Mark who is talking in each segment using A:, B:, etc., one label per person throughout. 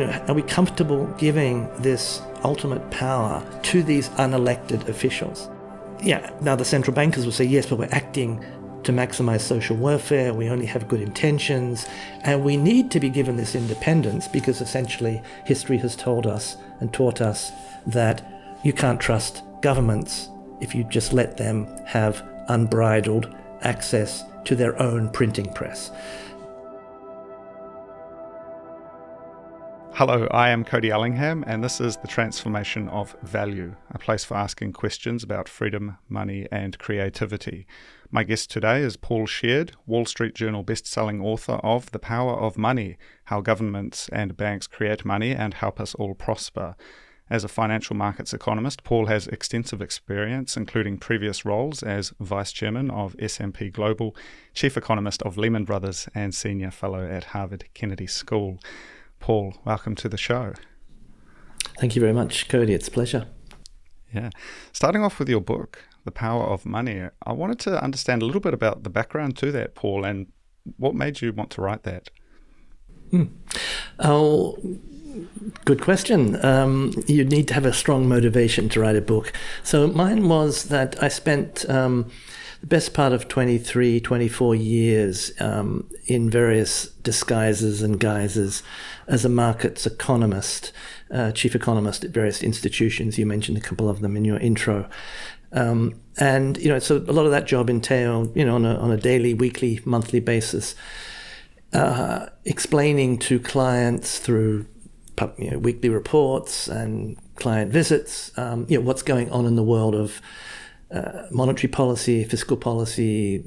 A: are we comfortable giving this ultimate power to these unelected officials? Yeah, now the central bankers will say, yes, but we're acting to maximize social welfare, we only have good intentions, and we need to be given this independence because essentially history has told us and taught us that you can't trust governments if you just let them have unbridled access to their own printing press.
B: Hello, I am Cody Ellingham, and this is The Transformation of Value, a place for asking questions about freedom, money, and creativity. My guest today is Paul Sheard, Wall Street Journal best-selling author of The Power of Money, How Governments and Banks Create Money and Help Us All Prosper. As a financial markets economist, Paul has extensive experience, including previous roles as Vice Chairman of S&P Global, Chief Economist of Lehman Brothers, and Senior Fellow at Harvard Kennedy School. Paul, welcome to the show.
A: Thank you very much, Cody. It's a pleasure.
B: Yeah. Starting off with your book, The Power of Money, I wanted to understand a little bit about the background to that, Paul, and what made you want to write that?
A: Oh, good question. You need to have a strong motivation to write a book. So mine was that I spent the best part of 23, 24 years in various disguises and guises as a markets economist, chief economist at various institutions. You mentioned a couple of them in your intro. And, so a lot of that job entailed, on a daily, weekly, monthly basis, explaining to clients through weekly reports and client visits, what's going on in the world of monetary policy, fiscal policy,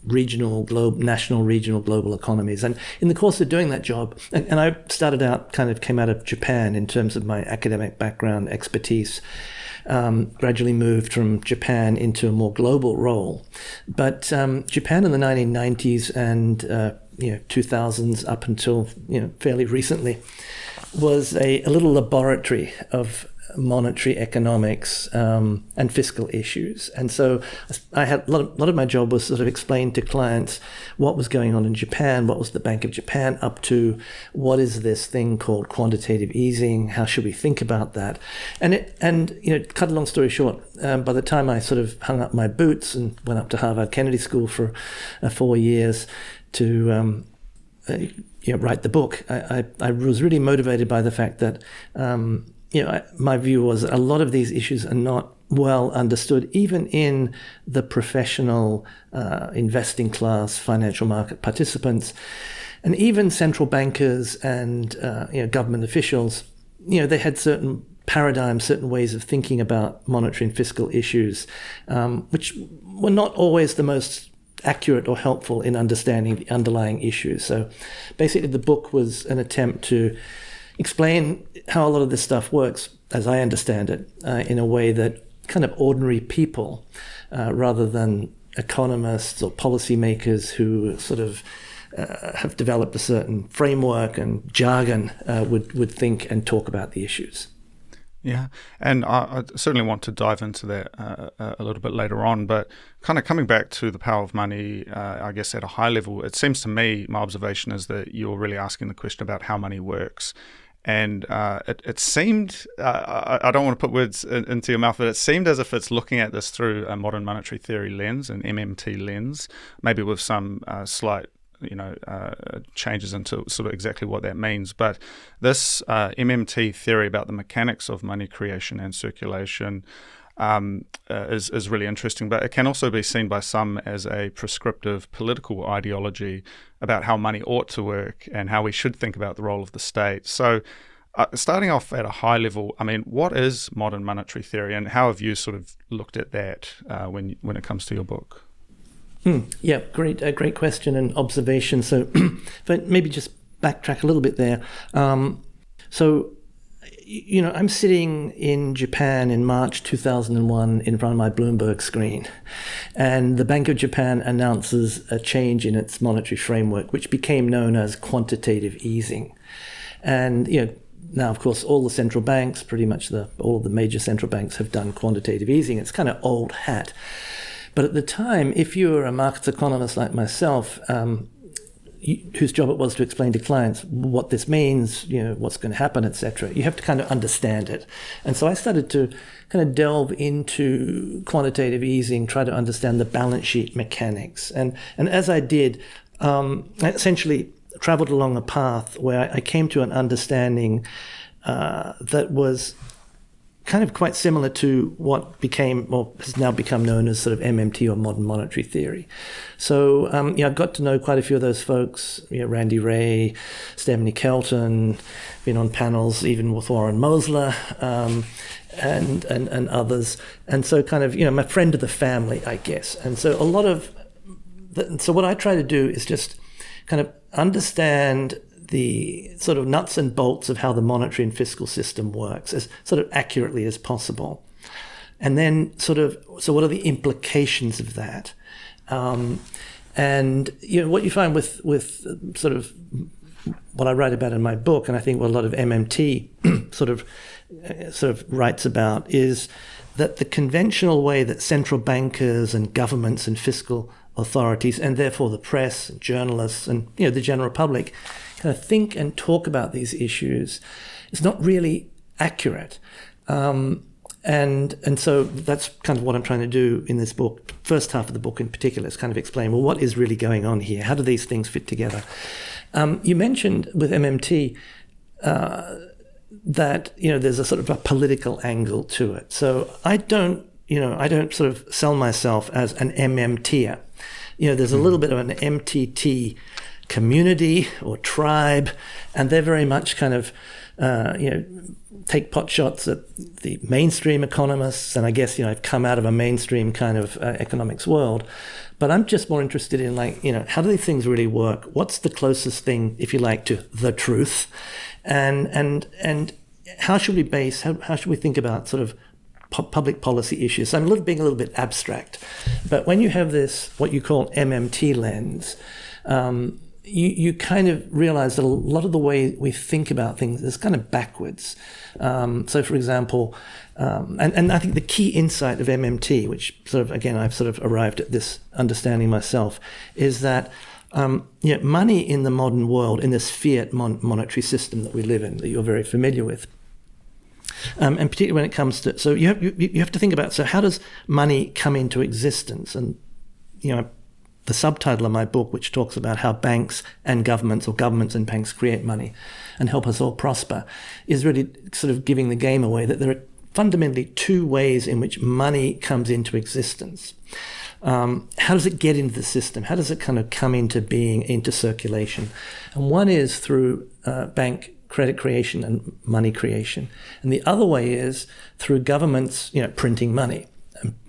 A: regional, national, regional, global economies. And in the course of doing that job, and I started out, came out of Japan in terms of my academic background, expertise, gradually moved from Japan into a more global role. But Japan in the 1990s and 2000s up until fairly recently was a little laboratory of monetary economics and fiscal issues. And so I had a lot of my job was sort of explain to clients what was going on in Japan, what was the Bank of Japan up to, what is this thing called quantitative easing, how should we think about that? And cut a long story short, by the time I sort of hung up my boots and went up to Harvard Kennedy School for 4 years to write the book, I was really motivated by the fact that my view was a lot of these issues are not well understood, even in the professional investing class, financial market participants, and even central bankers and government officials. They had certain paradigms, certain ways of thinking about monetary and fiscal issues, which were not always the most accurate or helpful in understanding the underlying issues. So basically the book was an attempt to explain how a lot of this stuff works, as I understand it, in a way that kind of ordinary people, rather than economists or policymakers who sort of have developed a certain framework and jargon, would think and talk about the issues.
B: Yeah, and I certainly want to dive into that a little bit later on, but kind of coming back to the power of money, I guess at a high level, it seems to me, my observation is that you're really asking the question about how money works. And it seemed, I don't want to put words into your mouth, but it seemed as if it's looking at this through a modern monetary theory lens, an MMT lens, maybe with some slight changes into sort of exactly what that means. But this MMT theory about the mechanics of money creation and circulation is really interesting, but it can also be seen by some as a prescriptive political ideology about how money ought to work and how we should think about the role of the state. So starting off at a high level, what is modern monetary theory, and how have you sort of looked at that when it comes to your book?
A: Yeah, great question and observation. So but maybe just backtrack a little bit there. I'm sitting in Japan in March 2001 in front of my Bloomberg screen, and the Bank of Japan announces a change in its monetary framework, which became known as quantitative easing. And now, of course, all the central banks, pretty much all of the major central banks have done quantitative easing. It's kind of old hat. But at the time, if you were a markets economist like myself, whose job it was to explain to clients what this means, what's going to happen, etc. You have to kind of understand it. And so I started to kind of delve into quantitative easing, try to understand the balance sheet mechanics. And as I did, I essentially traveled along a path where I came to an understanding that was kind of quite similar to what has now become known as sort of MMT, or modern monetary theory. So, I've got to know quite a few of those folks, Randy Ray, Stephanie Kelton, been on panels even with Warren Mosler, and others. And so kind of, I'm a friend of the family, I guess. And so so what I try to do is just kind of understand the sort of nuts and bolts of how the monetary and fiscal system works as sort of accurately as possible. And then so what are the implications of that? And what you find with sort of what I write about in my book, and I think what a lot of MMT sort of writes about, is that the conventional way that central bankers and governments and fiscal authorities, and therefore the press and journalists and the general public, kind of think and talk about these issues, is not really accurate. And so that's kind of what I'm trying to do in this book. First half of the book in particular is kind of explain, well, what is really going on here? How do these things fit together? You mentioned with MMT that there's a sort of a political angle to it. So I don't sort of sell myself as an MMTer. There's a little bit of an MTT community or tribe, and they're very much kind of take pot shots at the mainstream economists, and I guess I've come out of a mainstream kind of economics world, but I'm just more interested in how do these things really work? What's the closest thing, if you like, to the truth, and how should we think about sort of public policy issues? So I'm being a little bit abstract, but when you have this what you call MMT lens, you kind of realize that a lot of the way we think about things is kind of backwards. So, for example, and I think the key insight of MMT, which sort of, again, I've sort of arrived at this understanding myself, is that money in the modern world, in this fiat monetary system that we live in, that you're very familiar with, and particularly when it comes to, so you have to think about, so how does money come into existence? And the subtitle of my book, which talks about how banks and governments, or governments and banks, create money and help us all prosper, is really sort of giving the game away that there are fundamentally two ways in which money comes into existence. How does it get into the system? How does it kind of come into being, into circulation? And one is through bank credit creation and money creation. And the other way is through governments, printing money.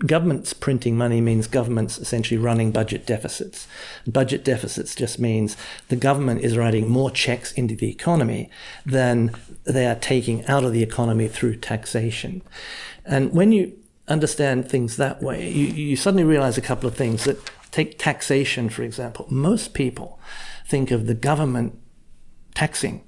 A: Governments printing money means governments essentially running budget deficits. Budget deficits just means the government is writing more checks into the economy than they are taking out of the economy through taxation. And when you understand things that way, you suddenly realize a couple of things. That take taxation, for example. Most people think of the government taxing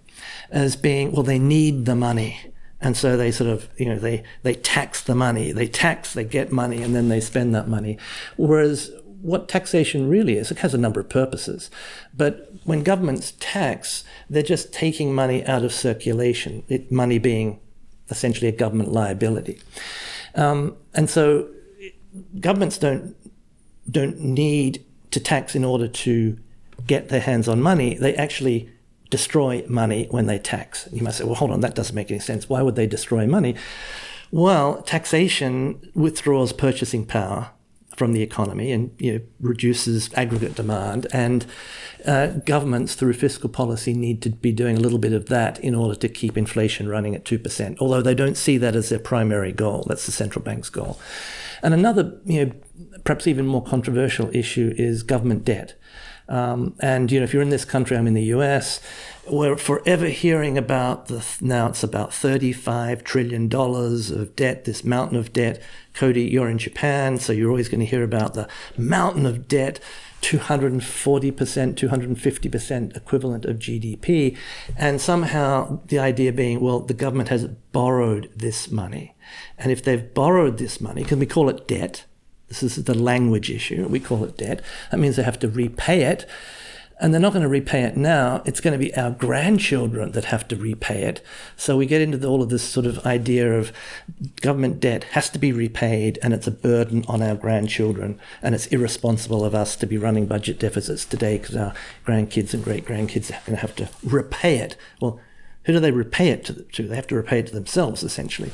A: as being, well, they need the money. And so they sort of, they tax the money, they get money, and then they spend that money. Whereas what taxation really is, it has a number of purposes. But when governments tax, they're just taking money out of circulation, money being essentially a government liability. And so governments don't need to tax in order to get their hands on money. They actually destroy money when they tax. You might say, well, hold on, that doesn't make any sense. Why would they destroy money? Well, taxation withdraws purchasing power from the economy and reduces aggregate demand, and governments through fiscal policy need to be doing a little bit of that in order to keep inflation running at 2%, although they don't see that as their primary goal. That's the central bank's goal. And another, perhaps even more controversial issue is government debt. And if you're in this country, I'm in the US, we're forever hearing about now it's about $35 trillion of debt, this mountain of debt. Cody, you're in Japan, so you're always going to hear about the mountain of debt, 240%, 250% equivalent of GDP. And somehow the idea being, well, the government has borrowed this money. And if they've borrowed this money, can we call it debt? This is the language issue. We call it debt. That means they have to repay it. And they're not going to repay it now. It's going to be our grandchildren that have to repay it. So we get into all of this sort of idea of government debt has to be repaid, and it's a burden on our grandchildren. And it's irresponsible of us to be running budget deficits today because our grandkids and great-grandkids are going to have to repay it. Well, who do they repay it to? They have to repay it to themselves, essentially.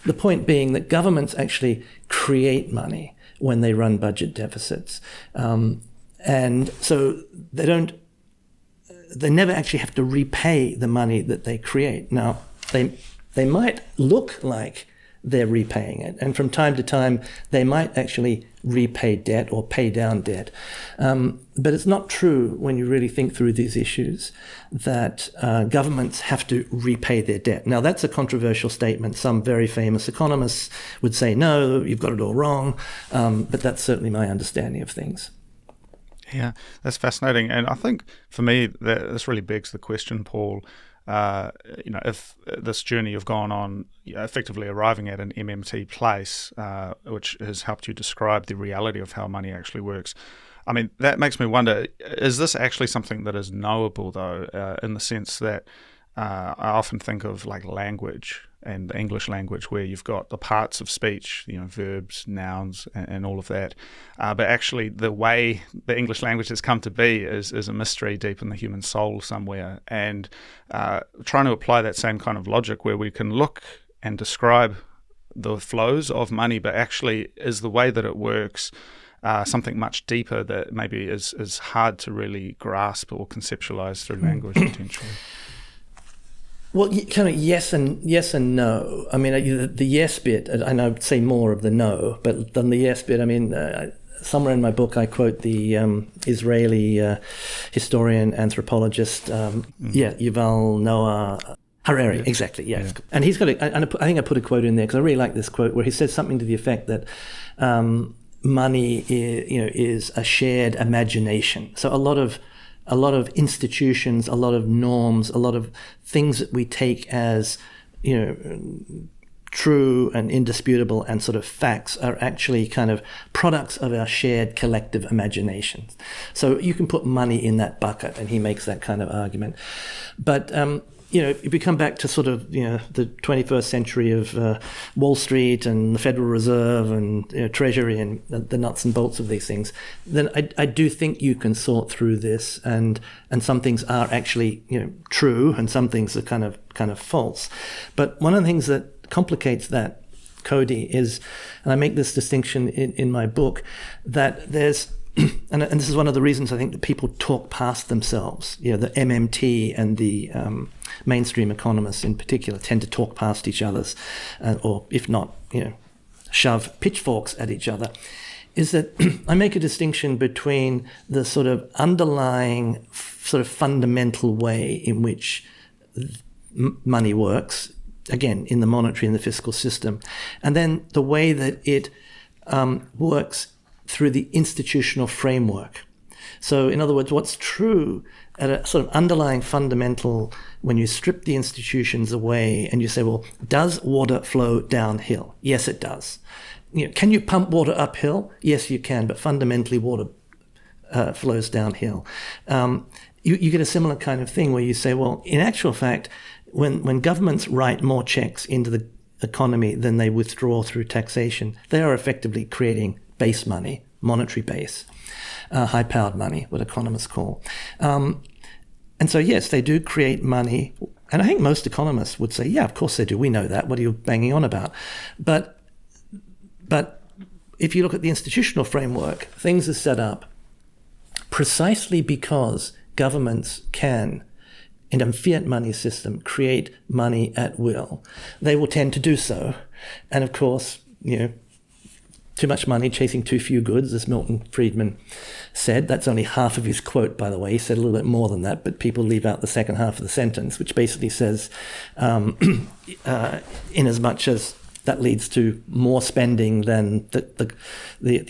A: The point being that governments actually create money when they run budget deficits. And so they never actually have to repay the money that they create. Now, they might look like they're repaying it. And from time to time, they might actually repay debt or pay down debt. But it's not true when you really think through these issues that governments have to repay their debt. Now, that's a controversial statement. Some very famous economists would say, no, you've got it all wrong. But that's certainly my understanding of things.
B: Yeah, that's fascinating. And I think for me, this really begs the question, Paul, if this journey you've gone on, effectively arriving at an MMT place, which has helped you describe the reality of how money actually works. I mean, that makes me wonder, is this actually something that is knowable, though, in the sense that I often think of like language and the English language where you've got the parts of speech, verbs, nouns, and all of that. But actually the way the English language has come to be is a mystery deep in the human soul somewhere. And trying to apply that same kind of logic where we can look and describe the flows of money, but actually is the way that it works something much deeper that maybe is hard to really grasp or conceptualize through language potentially.
A: Well, kind of yes and no. I mean, the yes bit, and I'd say more of the no, but than the yes bit, I mean, somewhere in my book I quote the Israeli historian, anthropologist, Yuval Noah Harari, exactly, yeah. And he's got I think I put a quote in there because I really like this quote where he says something to the effect that money is a shared imagination. So a lot of institutions, a lot of norms, a lot of things that we take as, true and indisputable and sort of facts are actually kind of products of our shared collective imaginations. So you can put money in that bucket, and he makes that kind of argument. But, if you come back to sort of, the 21st century of Wall Street and the Federal Reserve and Treasury and the nuts and bolts of these things, then I do think you can sort through this, and some things are actually true, and some things are kind of false. But one of the things that complicates that, Cody, is, and I make this distinction in my book, that there's and this is one of the reasons I think that people talk past themselves. The MMT and the mainstream economists in particular tend to talk past each other's, or if not, shove pitchforks at each other. Is that I make a distinction between the sort of underlying, sort of fundamental way in which money works, again, in the monetary and the fiscal system, and then the way that it works through the institutional framework. So in other words, what's true at a sort of underlying fundamental, when you strip the institutions away and you say, well, does water flow downhill? Yes, it does. Can you pump water uphill? Yes, you can, but fundamentally water flows downhill. You get a similar kind of thing where you say, well, in actual fact, when governments write more checks into the economy than they withdraw through taxation, they are effectively creating base money, monetary base, high-powered money, what economists call. And so, yes, they do create money. And I think most economists would say, yeah, of course they do. We know that. What are you banging on about? But if you look at the institutional framework, things are set up precisely because governments can, in a fiat money system, create money at will. They will tend to do so. And of course, too much money chasing too few goods, as Milton Friedman said. That's only half of his quote, by the way. He said a little bit more than that, but people leave out the second half of the sentence, which basically says, in as much as that leads to more spending than the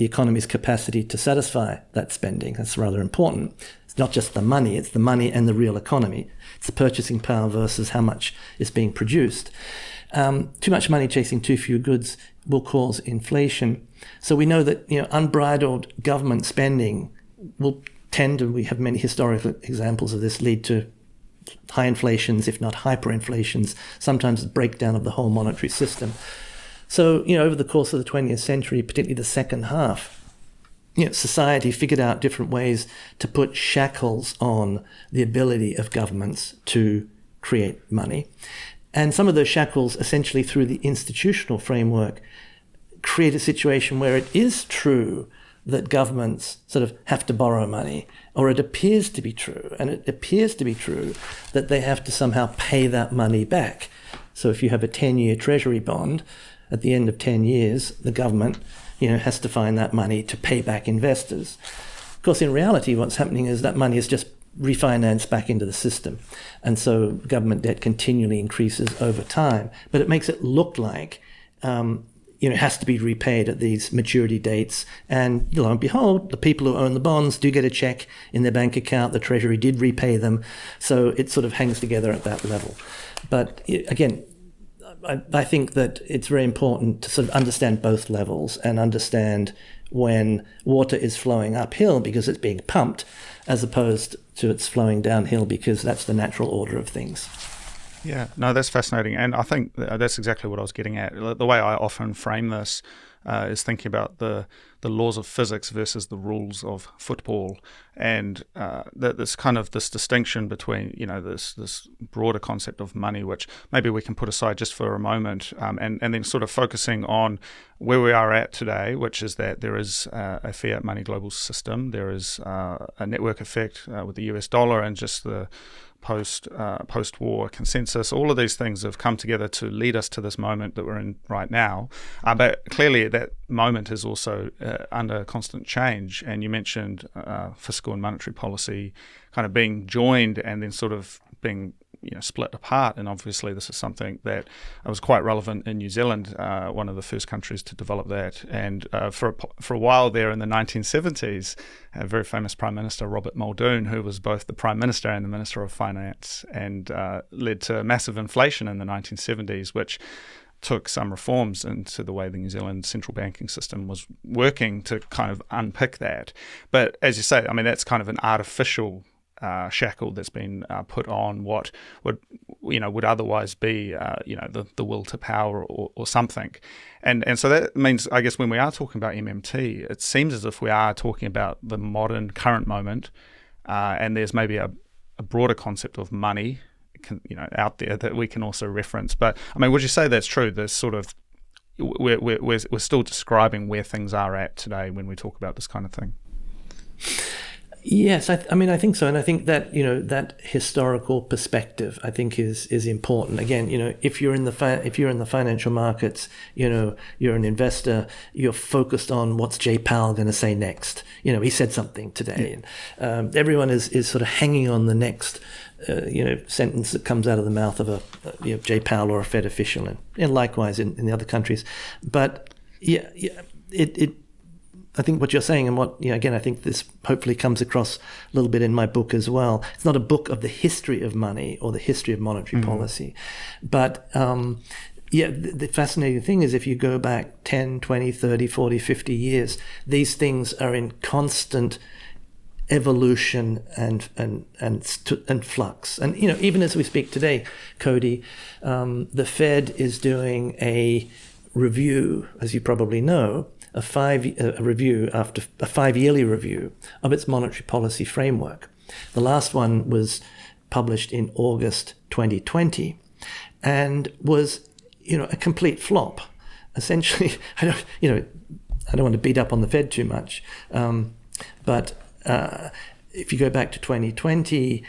A: economy's capacity to satisfy that spending. That's rather important. It's not just the money, it's the money and the real economy. It's the purchasing power versus how much is being produced. Too much money chasing too few goods will cause inflation. So we know that unbridled government spending will we have many historical examples of this, lead to high inflations, if not hyperinflations, sometimes the breakdown of the whole monetary system. So, over the course of the 20th century, particularly the second half, society figured out different ways to put shackles on the ability of governments to create money. And some of those shackles, essentially through the institutional framework, create a situation where it is true that governments sort of have to borrow money, or it appears to be true, and it appears to be true that they have to somehow pay that money back. So if you have a 10-year treasury bond, at the end of 10 years, the government has to find that money to pay back investors. Of course, in reality, what's happening is that money is just refinanced back into the system. And so government debt continually increases over time. But it makes it look like it has to be repaid at these maturity dates. And lo and behold, the people who own the bonds do get a check in their bank account. The Treasury did repay them. So it sort of hangs together at that level. But again, I think that it's very important to sort of understand both levels and understand when water is flowing uphill because it's being pumped, as opposed to it's flowing downhill because that's the natural order of things.
B: Yeah, no, that's fascinating. And I think that's exactly what I was getting at. The way I often frame this is thinking about the laws of physics versus the rules of football, and this kind of this distinction between this broader concept of money, which maybe we can put aside just for a moment, and then sort of focusing on where we are at today, which is that there is a fiat money global system, there is a network effect with the US dollar, and just the post-war consensus. All of these things have come together to lead us to this moment that we're in right now. But clearly that moment is also under constant change. And you mentioned fiscal and monetary policy kind of being joined and then sort of being split apart. And obviously this is something that was quite relevant in New Zealand, one of the first countries to develop that. And for a while there in the 1970s, a very famous Prime Minister, Robert Muldoon, who was both the Prime Minister and the Minister of Finance, and led to massive inflation in the 1970s, which took some reforms into the way the New Zealand central banking system was working to kind of unpick that. But as you say, I mean, that's kind of an artificial shackle that's been put on what would otherwise be the will to power or something, and so that means, I guess, when we are talking about MMT, it seems as if we are talking about the modern current moment, and there's maybe a broader concept of money out there that we can also reference. But I mean, would you say that's true? There's sort of we're still describing where things are at today when we talk about this kind of thing.
A: Yes, I mean, I think so. And I think that, that historical perspective, I think is important. Again, if you're in the financial markets, you're an investor, you're focused on what's Jay Powell going to say next. He said something today. Yeah. And everyone is sort of hanging on the next, sentence that comes out of the mouth of a Jay Powell or a Fed official, and likewise in the other countries. But I think what you're saying, and what, again, I think this hopefully comes across a little bit in my book as well. It's not a book of the history of money or the history of monetary policy. But the fascinating thing is if you go back 10, 20, 30, 40, 50 years, these things are in constant evolution and flux. And, even as we speak today, Cody, the Fed is doing a review, as you probably know, a 5-yearly review of its monetary policy framework. The last one was published in August 2020 and was, a complete flop. Essentially, I don't want to beat up on the Fed too much, but if you go back to 2020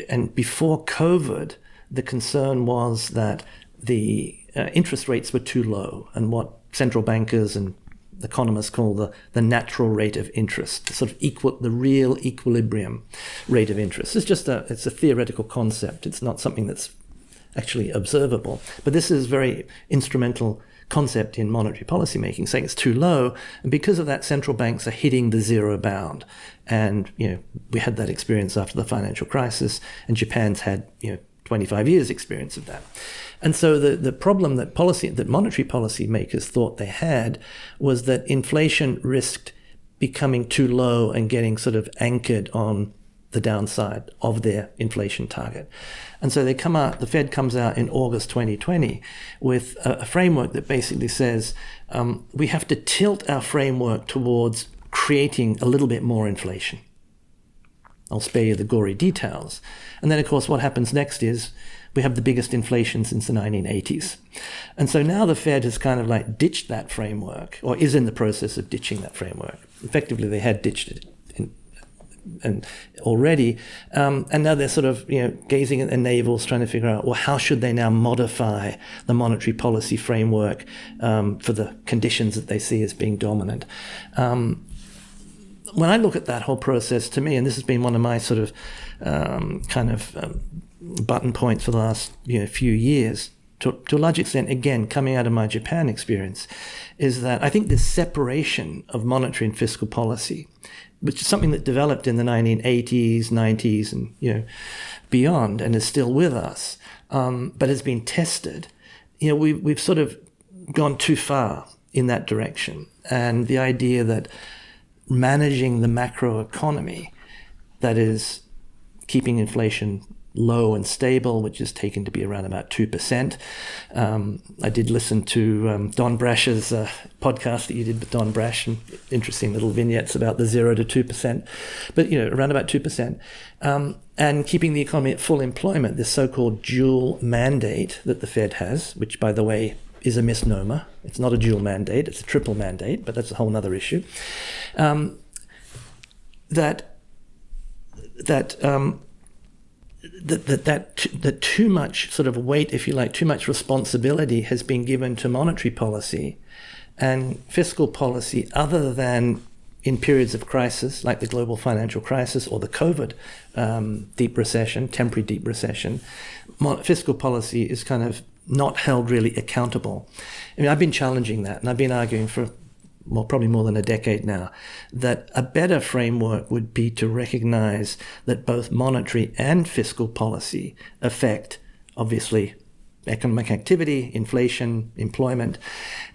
A: and before COVID, the concern was that the interest rates were too low, and what central bankers and economists call the natural rate of interest, the real equilibrium rate of interest. It's a theoretical concept. It's not something that's actually observable. But this is a very instrumental concept in monetary policy making, saying it's too low, and because of that, central banks are hitting the zero bound. And we had that experience after the financial crisis, and Japan's had 25 years experience of that. And so the problem that monetary policy makers thought they had was that inflation risked becoming too low and getting sort of anchored on the downside of their inflation target. And so the Fed comes out in August 2020 with a framework that basically says we have to tilt our framework towards creating a little bit more inflation. I'll spare you the gory details. And then, of course, what happens next is we have the biggest inflation since the 1980s. And so now the Fed has kind of like ditched that framework, or is in the process of ditching that framework. Effectively, they had ditched it and already, and now they're sort of gazing at their navels, trying to figure out, well, how should they now modify the monetary policy framework for the conditions that they see as being dominant. When I look at that whole process, to me, and this has been one of my sort of button points for the last few years, to a large extent, again, coming out of my Japan experience, is that I think this separation of monetary and fiscal policy, which is something that developed in the 1980s, 90s, and beyond, and is still with us, but has been tested. We've sort of gone too far in that direction, and the idea that managing the macroeconomy, that is keeping inflation low and stable, which is taken to be around about 2%. I did listen to Don Brash's podcast that you did with Don Brash, and interesting little vignettes about the 0 to 2%, but around about 2%. And keeping the economy at full employment, this so-called dual mandate that the Fed has, which, by the way, is a misnomer. It's not a dual mandate, it's a triple mandate, but that's a whole other issue. That too much sort of weight, if you like, too much responsibility has been given to monetary policy and fiscal policy, other than in periods of crisis, like the global financial crisis or the COVID deep recession, temporary deep recession. Fiscal policy is kind of not held really accountable. I mean, I've been challenging that, and I've been arguing for probably more than a decade now, that a better framework would be to recognize that both monetary and fiscal policy affect, obviously, economic activity, inflation, employment,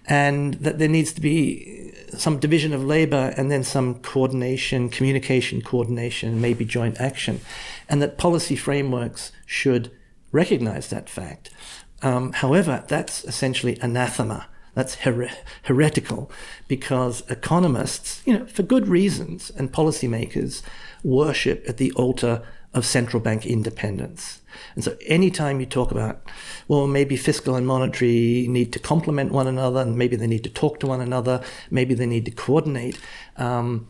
A: and that there needs to be some division of labor and then some coordination, communication coordination, maybe joint action, and that policy frameworks should recognize that fact. However, that's essentially anathema. That's heretical, because economists, for good reasons, and policymakers worship at the altar of central bank independence. And so anytime you talk about, well, maybe fiscal and monetary need to complement one another, and maybe they need to talk to one another, maybe they need to coordinate,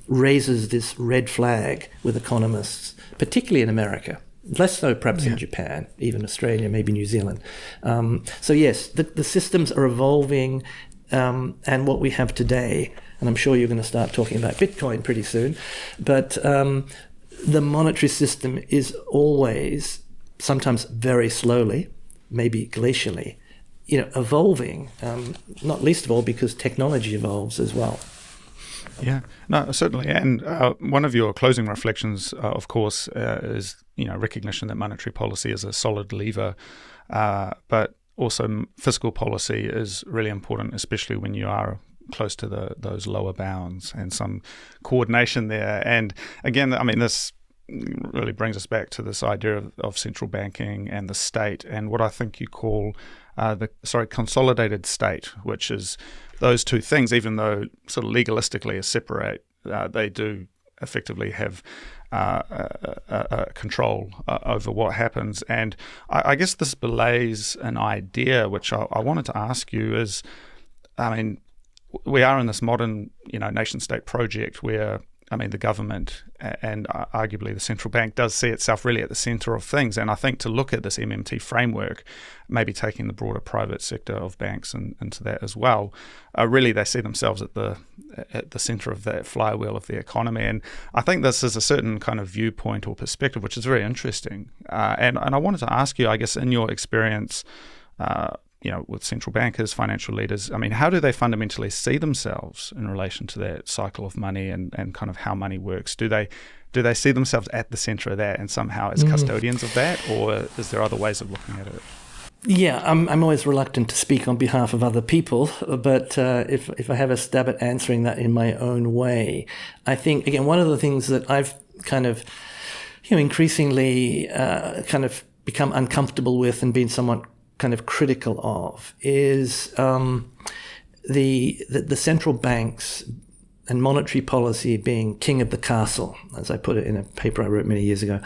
A: raises this red flag with economists, particularly in America. Less so perhaps in Japan, even Australia, maybe New Zealand. So yes, the systems are evolving, and what we have today, and I'm sure you're going to start talking about Bitcoin pretty soon, but the monetary system is always, sometimes very slowly, maybe glacially, evolving, not least of all because technology evolves as well.
B: Yeah, no, certainly. And one of your closing reflections, of course, is recognition that monetary policy is a solid lever, but also fiscal policy is really important, especially when you are close to those lower bounds, and some coordination there. And again, I mean, this really brings us back to this idea of central banking and the state, and what I think you call consolidated state, which is those two things, even though sort of legalistically as separate, they do effectively have control over what happens. And I guess this belays an idea which I wanted to ask you is, I mean, we are in this modern, nation-state project where, I mean, the government and arguably the central bank does see itself really at the center of things. And I think to look at this MMT framework, maybe taking the broader private sector of banks into that as well, really they see themselves at the center of that flywheel of the economy. And I think this is a certain kind of viewpoint or perspective, which is very interesting. And I wanted to ask you, I guess, in your experience, with central bankers, financial leaders, I mean, how do they fundamentally see themselves in relation to that cycle of money and kind of how money works? Do they see themselves at the center of that and somehow as custodians of that, or is there other ways of looking at it?
A: Yeah, I'm always reluctant to speak on behalf of other people, but if I have a stab at answering that in my own way, I think, again, one of the things that I've kind of, increasingly kind of become uncomfortable with and been somewhat kind of critical of is the central banks and monetary policy being king of the castle, as I put it in a paper I wrote many years ago.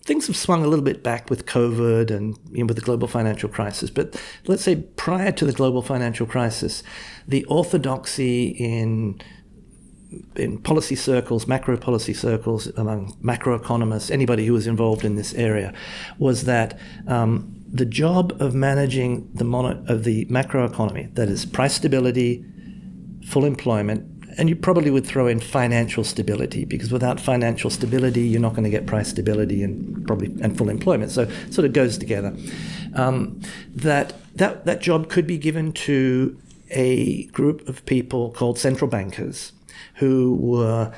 A: Things have swung a little bit back with COVID and with the global financial crisis. But let's say prior to the global financial crisis, the orthodoxy in policy circles, macro policy circles, among macroeconomists, anybody who was involved in this area, was that the job of managing the macroeconomy, that is price stability, full employment, and you probably would throw in financial stability, because without financial stability, you're not going to get price stability and full employment. So it sort of goes together. That job could be given to a group of people called central bankers, who were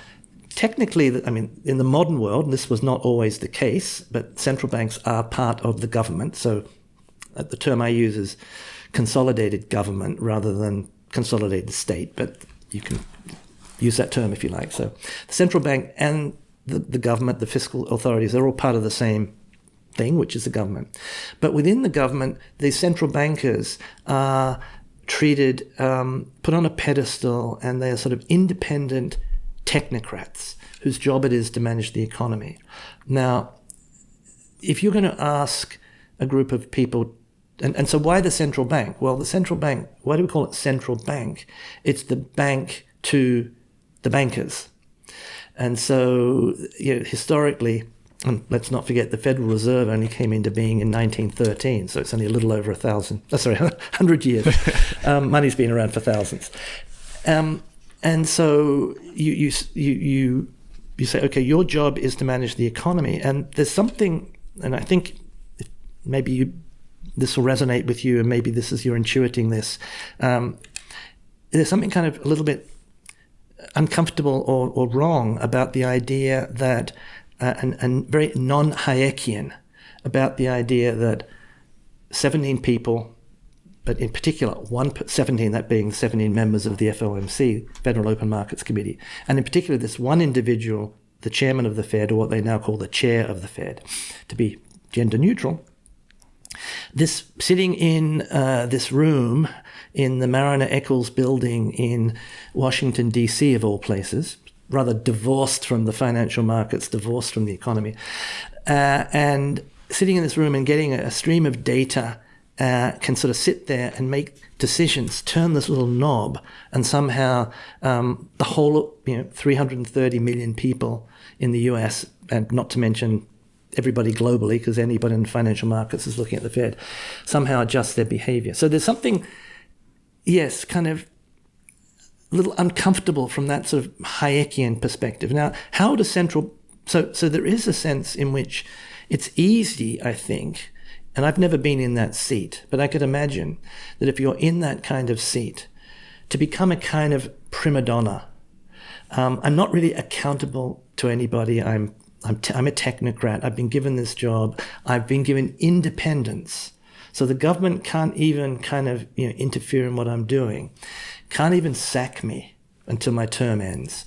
A: technically, in the modern world, and this was not always the case, but central banks are part of the government. So the term I use is consolidated government rather than consolidated state, but you can use that term if you like. So the central bank and the government, the fiscal authorities, they're all part of the same thing, which is the government. But within the government, the central bankers are treated, put on a pedestal, and they are sort of independent technocrats whose job it is to manage the economy. Now, if you're going to ask a group of people, and so why the central bank? Well, the central bank, why do we call it central bank? It's the bank to the bankers. And so, historically, and let's not forget the Federal Reserve only came into being in 1913, so it's only a little over 100 years. Money's been around for thousands. And so you say, okay, your job is to manage the economy. And there's something, and I think maybe this will resonate with you, and maybe this is you're intuiting this. There's something kind of a little bit uncomfortable or wrong about the idea that, and very non-Hayekian, about the idea that 17 people, but in particular 17, that being 17 members of the FOMC, Federal Open Markets Committee, and in particular this one individual, the chairman of the Fed, or what they now call the chair of the Fed, to be gender neutral, this sitting in this room in the Mariner Eccles building in Washington, D.C., of all places, rather divorced from the financial markets, divorced from the economy, and sitting in this room and getting a stream of data, can sort of sit there and make decisions, turn this little knob, and somehow the whole 330 million people in the US, and not to mention everybody globally, because anybody in financial markets is looking at the Fed, somehow adjust their behavior. So there's something, yes, kind of a little uncomfortable from that sort of Hayekian perspective. Now, how does so there is a sense in which it's easy, I think, and I've never been in that seat, but I could imagine that if you're in that kind of seat, to become a kind of prima donna. I'm not really accountable to anybody. I'm a technocrat. I've been given this job. I've been given independence. So the government can't even kind of interfere in what I'm doing. Can't even sack me until my term ends.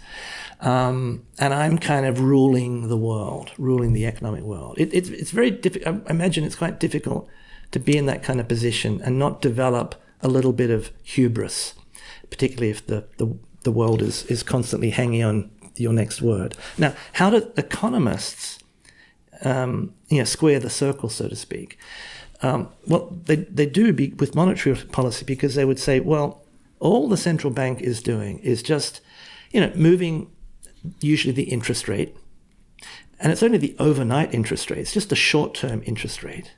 A: And I'm kind of ruling the world, ruling the economic world. It's very difficult. I imagine it's quite difficult to be in that kind of position and not develop a little bit of hubris, particularly if the world is constantly hanging on your next word. Now, how do economists square the circle, so to speak? Well, they do with monetary policy, because they would say, well, all the central bank is doing is just, moving usually the interest rate, and it's only the overnight interest rate. It's just a short-term interest rate.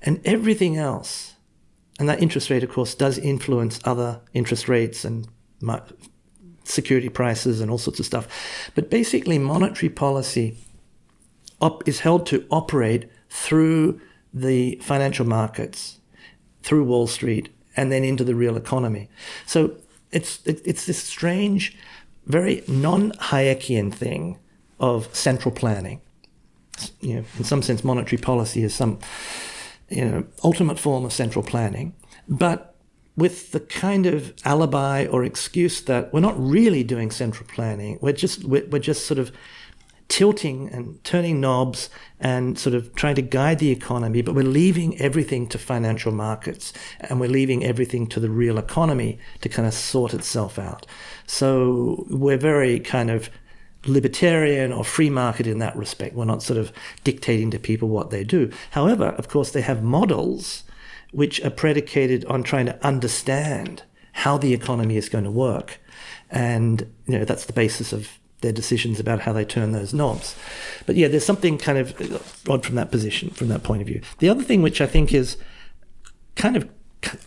A: And everything else, and that interest rate, of course, does influence other interest rates and security prices and all sorts of stuff. But basically, monetary policy is held to operate through the financial markets, through Wall Street, and then into the real economy. So it's this strange, very non-Hayekian thing of central planning. in some sense, monetary policy is some, ultimate form of central planning, but with the kind of alibi or excuse that we're not really doing central planning. We're just sort of tilting and turning knobs and sort of trying to guide the economy, but we're leaving everything to financial markets, and we're leaving everything to the real economy to kind of sort itself out. So we're very kind of libertarian or free market in that respect. We're not sort of dictating to people what they do. However, of course, they have models which are predicated on trying to understand how the economy is going to work. And, that's the basis of their decisions about how they turn those knobs. But yeah, there's something kind of odd from that position, from that point of view. The other thing which I think is kind of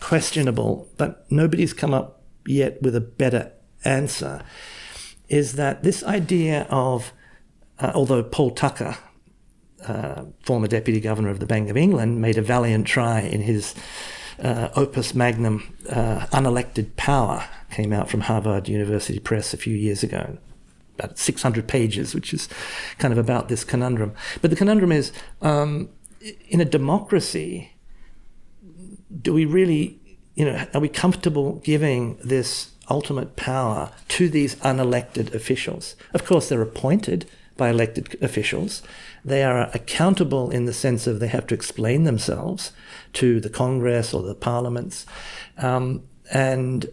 A: questionable, but nobody's come up yet with a better answer, is that this idea of, although Paul Tucker, former Deputy Governor of the Bank of England, made a valiant try in his opus magnum, Unelected Power, came out from Harvard University Press a few years ago, about 600 pages, which is kind of about this conundrum. But the conundrum is, in a democracy, do we really, are we comfortable giving this ultimate power to these unelected officials? Of course, they're appointed by elected officials. They are accountable in the sense of they have to explain themselves to the Congress or the parliaments. And they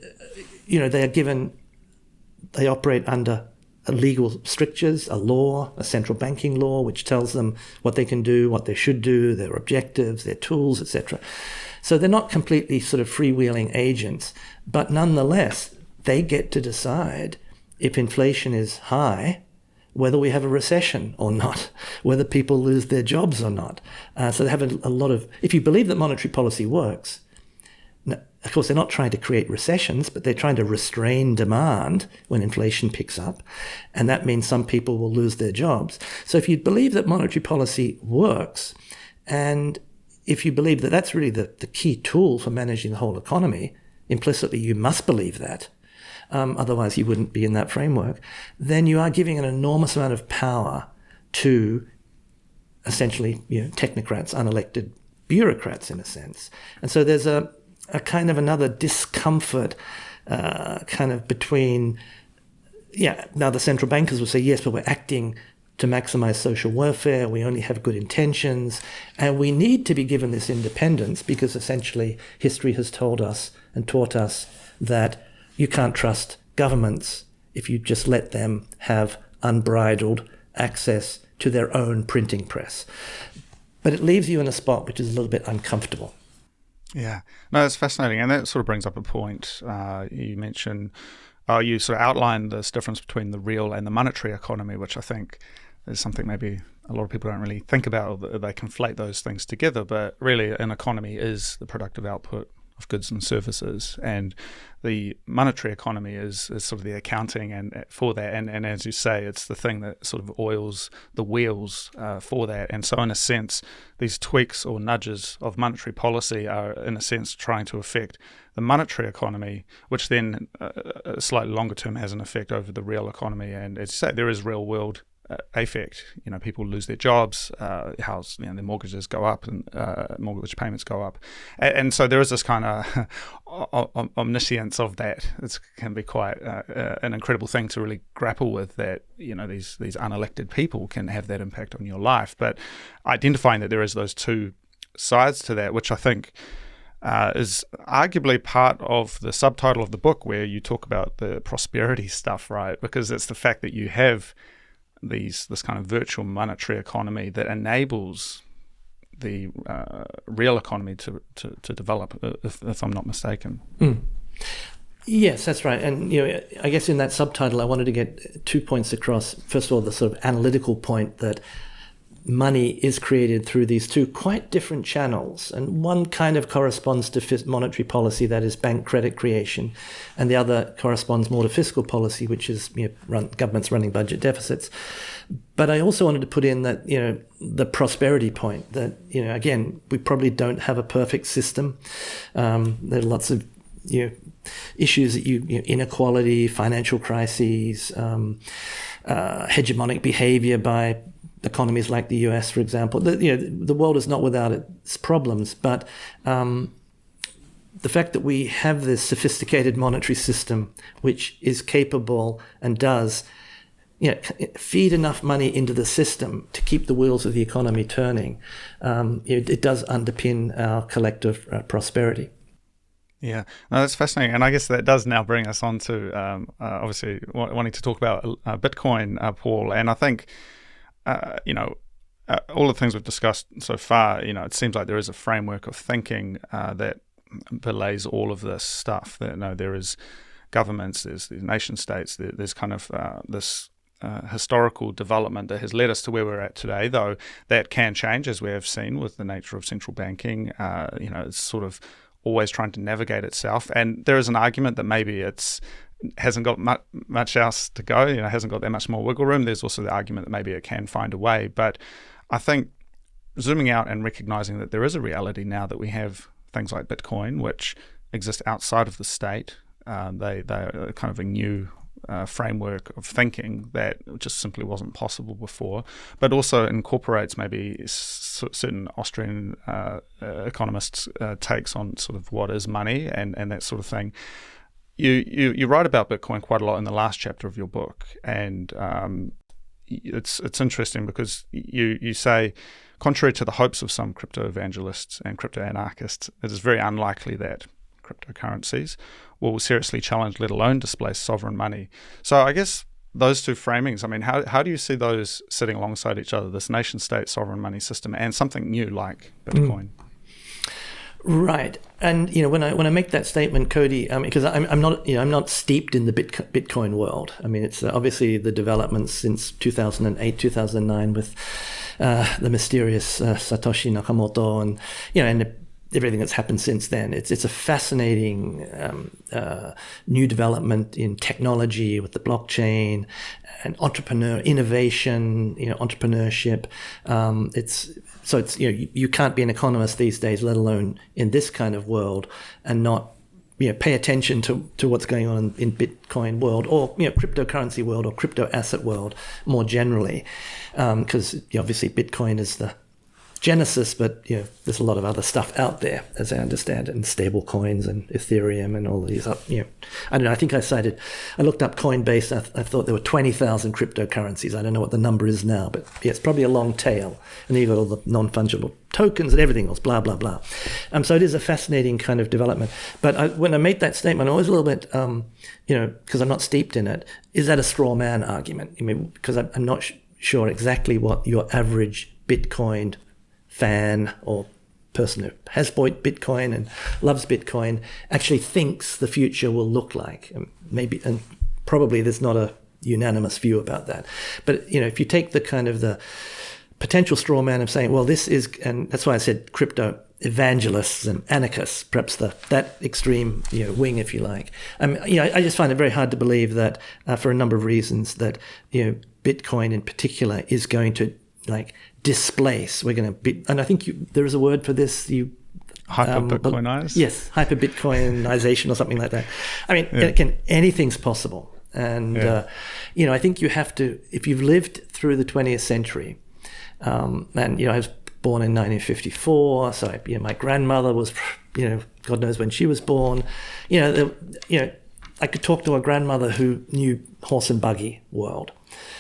A: operate under legal strictures, a law, a central banking law, which tells them what they can do, what they should do, their objectives, their tools, etc. So they're not completely sort of freewheeling agents, but nonetheless, they get to decide if inflation is high, whether we have a recession or not, whether people lose their jobs or not. So they have a lot of, if you believe that monetary policy works, of course, they're not trying to create recessions, but they're trying to restrain demand when inflation picks up. And that means some people will lose their jobs. So if you believe that monetary policy works, and if you believe that that's really the key tool for managing the whole economy, implicitly you must believe that, otherwise you wouldn't be in that framework, then you are giving an enormous amount of power to essentially technocrats, unelected bureaucrats in a sense. And so there's a kind of another discomfort kind of between, now the central bankers will say, yes, but we're acting to maximize social welfare, we only have good intentions, and we need to be given this independence because essentially history has told us and taught us that you can't trust governments if you just let them have unbridled access to their own printing press. But it leaves you in a spot which is a little bit uncomfortable.
B: Yeah, no, it's fascinating. And that sort of brings up a point. You mentioned, you sort of outlined this difference between the real and the monetary economy, which I think is something maybe a lot of people don't really think about. They conflate those things together, but really an economy is the productive output of goods and services, and the monetary economy is sort of the accounting and for that, and as you say, it's the thing that sort of oils the wheels for that. And so in a sense, these tweaks or nudges of monetary policy are in a sense trying to affect the monetary economy, which then slightly longer term has an effect over the real economy. And as you say, there is real world affect. People lose their jobs, their mortgages go up, and mortgage payments go up, and so there is this kind of omniscience of that. It can be quite an incredible thing to really grapple with. That these unelected people can have that impact on your life, but identifying that there is those two sides to that, which I think is arguably part of the subtitle of the book, where you talk about the prosperity stuff, right? Because it's the fact that you have this kind of virtual monetary economy that enables the real economy to develop, if I'm not mistaken.
A: Yes, that's right. And I guess in that subtitle I wanted to get 2 points across. First of all, the sort of analytical point that money is created through these two quite different channels, and one kind of corresponds to monetary policy, that is bank credit creation, and the other corresponds more to fiscal policy, which is governments running budget deficits. But I also wanted to put in that the prosperity point, that again, we probably don't have a perfect system. There are lots of issues that inequality, financial crises, hegemonic behavior by economies like the US, for example. The world is not without its problems, but the fact that we have this sophisticated monetary system which is capable and does feed enough money into the system to keep the wheels of the economy turning, it does underpin our collective prosperity.
B: Yeah, no, that's fascinating. And I guess that does now bring us on to obviously wanting to talk about Bitcoin, Paul. And I think, all the things we've discussed so far, it seems like there is a framework of thinking that belays all of this stuff. That there is governments, there's nation states, there's kind of this historical development that has led us to where we're at today, though that can change, as we have seen with the nature of central banking. It's sort of always trying to navigate itself. And there is an argument that maybe it's hasn't got much else to go, hasn't got that much more wiggle room. There's also the argument that maybe it can find a way. But I think zooming out and recognizing that there is a reality now that we have things like Bitcoin, which exist outside of the state. They are kind of a new framework of thinking that just simply wasn't possible before, but also incorporates maybe certain Austrian economists' takes on sort of what is money and that sort of thing. You write about Bitcoin quite a lot in the last chapter of your book, and it's interesting because you say, contrary to the hopes of some crypto evangelists and crypto anarchists, it is very unlikely that cryptocurrencies will seriously challenge, let alone displace, sovereign money. So I guess those two framings, how do you see those sitting alongside each other, this nation-state sovereign money system and something new like Bitcoin?
A: Right. And when I make that statement, Cody, because I'm not steeped in the Bitcoin world. It's obviously the developments since 2008, 2009 with the mysterious Satoshi Nakamoto and everything that's happened since then. It's a fascinating new development in technology with the blockchain and innovation, entrepreneurship. It's you can't be an economist these days, let alone in this kind of world, and not pay attention to what's going on in Bitcoin world or cryptocurrency world or crypto asset world more generally, because obviously Bitcoin is the genesis, but there's a lot of other stuff out there, as I understand it, and stable coins and Ethereum and all these. I don't know. I think I looked up Coinbase. I thought there were 20,000 cryptocurrencies. I don't know what the number is now, but it's probably a long tail. And then you've got all the non-fungible tokens and everything else, blah blah blah. So it is a fascinating kind of development. But when I made that statement, I was a little bit, because I'm not steeped in it. Is that a straw man argument? Because I'm not sure exactly what your average Bitcoin fan or person who has bought Bitcoin and loves Bitcoin actually thinks the future will look like. And probably there's not a unanimous view about that. But if you take the kind of the potential straw man of saying, well, this is, and that's why I said crypto evangelists and anarchists, perhaps that extreme wing, if you like. I just find it very hard to believe that for a number of reasons that Bitcoin in particular is going to displace. We're going to be, and I think there is a word for this.
B: Hyper-Bitcoinize?
A: Yes, hyper-Bitcoinization or something like that. Anything's possible. And, I think you have to, if you've lived through the 20th century, and, I was born in 1954, so, my grandmother was, God knows when she was born. I could talk to a grandmother who knew horse and buggy world.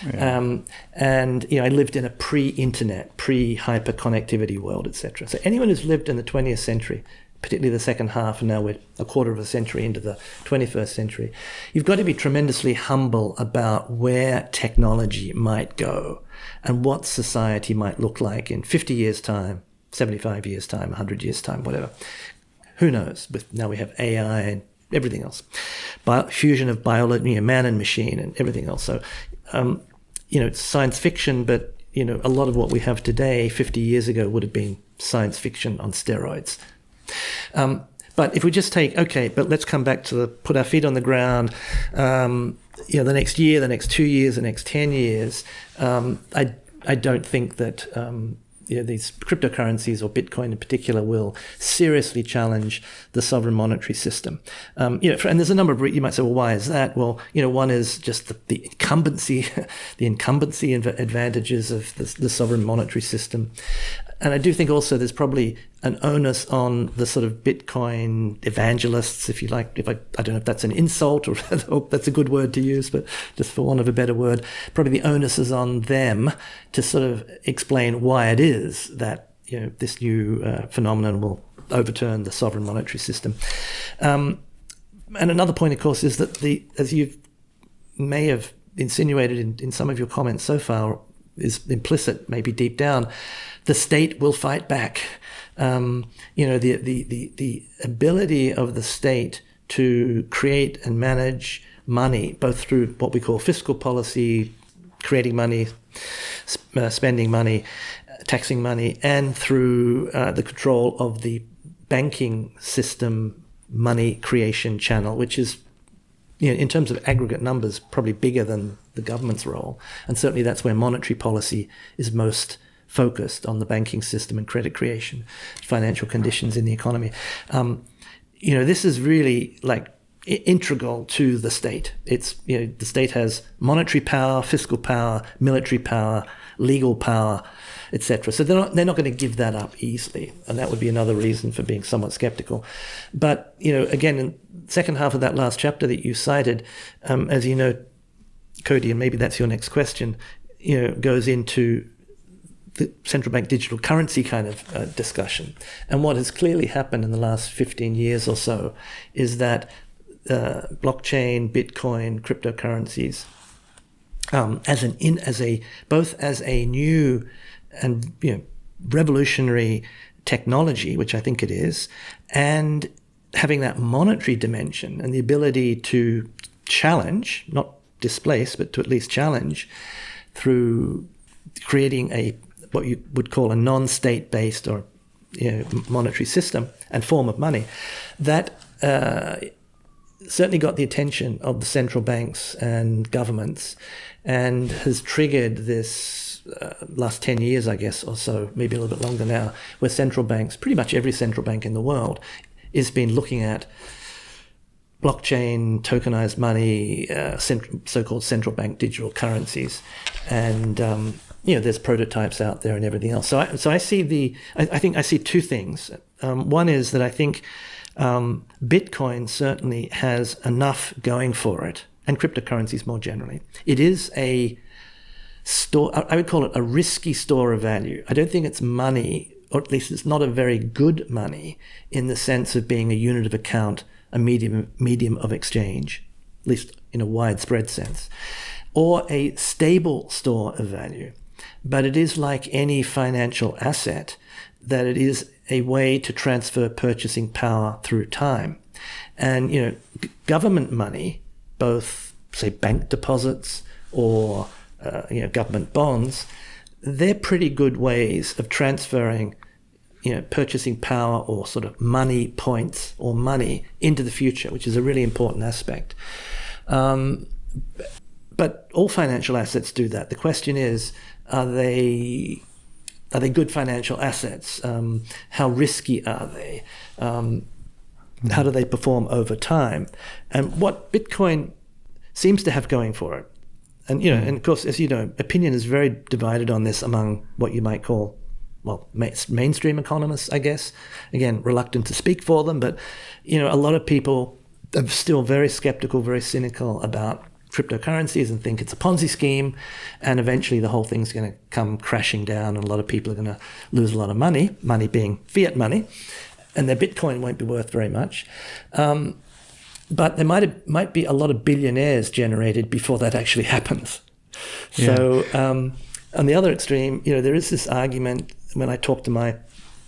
A: Yeah. And I lived in a pre-internet, pre-hyper connectivity world, etc. So anyone who's lived in the 20th century, particularly the second half, and now we're a quarter of a century into the 21st century, you've got to be tremendously humble about where technology might go and what society might look like in 50 years' time, 75 years' time, 100 years' time, whatever. Who knows? But now we have AI and everything else. Fusion of biology, man and machine and everything else. So, it's science fiction, but, a lot of what we have today 50 years ago would have been science fiction on steroids. But if we just but let's come back to put our feet on the ground, the next year, the next 2 years, the next 10 years, I don't think that, these cryptocurrencies, or Bitcoin in particular, will seriously challenge the sovereign monetary system. And there's a number of, you might say, well, why is that? Well, one is just the incumbency, the incumbency advantages of the sovereign monetary system. And I do think also there's probably an onus on the sort of Bitcoin evangelists, if you like. I don't know if that's an insult or I hope that's a good word to use, but just for want of a better word, probably the onus is on them to sort of explain why it is that this new phenomenon will overturn the sovereign monetary system. And another point, of course, is that as you may have insinuated in some of your comments so far, is implicit, maybe deep down, the state will fight back. The ability of the state to create and manage money, both through what we call fiscal policy, creating money, spending money, taxing money, and through the control of the banking system money creation channel, which is, in terms of aggregate numbers, probably bigger than the government's role. And certainly that's where monetary policy is most focused, on the banking system and credit creation, financial conditions in the economy. This is really like integral to the state. It's, the state has monetary power, fiscal power, military power, legal power, etc. So they're not going to give that up easily, and that would be another reason for being somewhat skeptical. But again, in the second half of that last chapter that you cited, as you know, Cody, and maybe that's your next question, goes into the central bank digital currency kind of discussion. And what has clearly happened in the last 15 years or so is that blockchain, Bitcoin, cryptocurrencies, both as a new and revolutionary technology, which I think it is, and having that monetary dimension and the ability to challenge, not displace, but to at least challenge through creating what you would call a non-state-based or monetary system and form of money, that certainly got the attention of the central banks and governments, and has triggered this last 10 years, I guess, or so, maybe a little bit longer now, where central banks, pretty much every central bank in the world, has been looking at blockchain, tokenized money, so-called central bank digital currencies, and there's prototypes out there and everything else. So I see I think I see two things. One is that I think Bitcoin certainly has enough going for it, and cryptocurrencies more generally. It is a store, I would call it a risky store of value. I don't think it's money, or at least it's not a very good money in the sense of being a unit of account, a medium of exchange, at least in a widespread sense, or a stable store of value. But it is like any financial asset, that it is a way to transfer purchasing power through time. And, government money, both, say, bank deposits or, government bonds, they're pretty good ways of transferring, purchasing power or sort of money points or money into the future, which is a really important aspect. But all financial assets do that. The question is, are they good financial assets? How risky are they? How do they perform over time? And what Bitcoin seems to have going for it, and and of course, as you know, opinion is very divided on this among what you might call, well, mainstream economists, I guess. Again, reluctant to speak for them, but a lot of people are still very skeptical, very cynical about cryptocurrencies and think it's a Ponzi scheme, and eventually the whole thing's going to come crashing down, and a lot of people are going to lose a lot of money being fiat money, and their Bitcoin won't be worth very much. But there might be a lot of billionaires generated before that actually happens. Yeah. So on the other extreme, there is this argument when I talk to my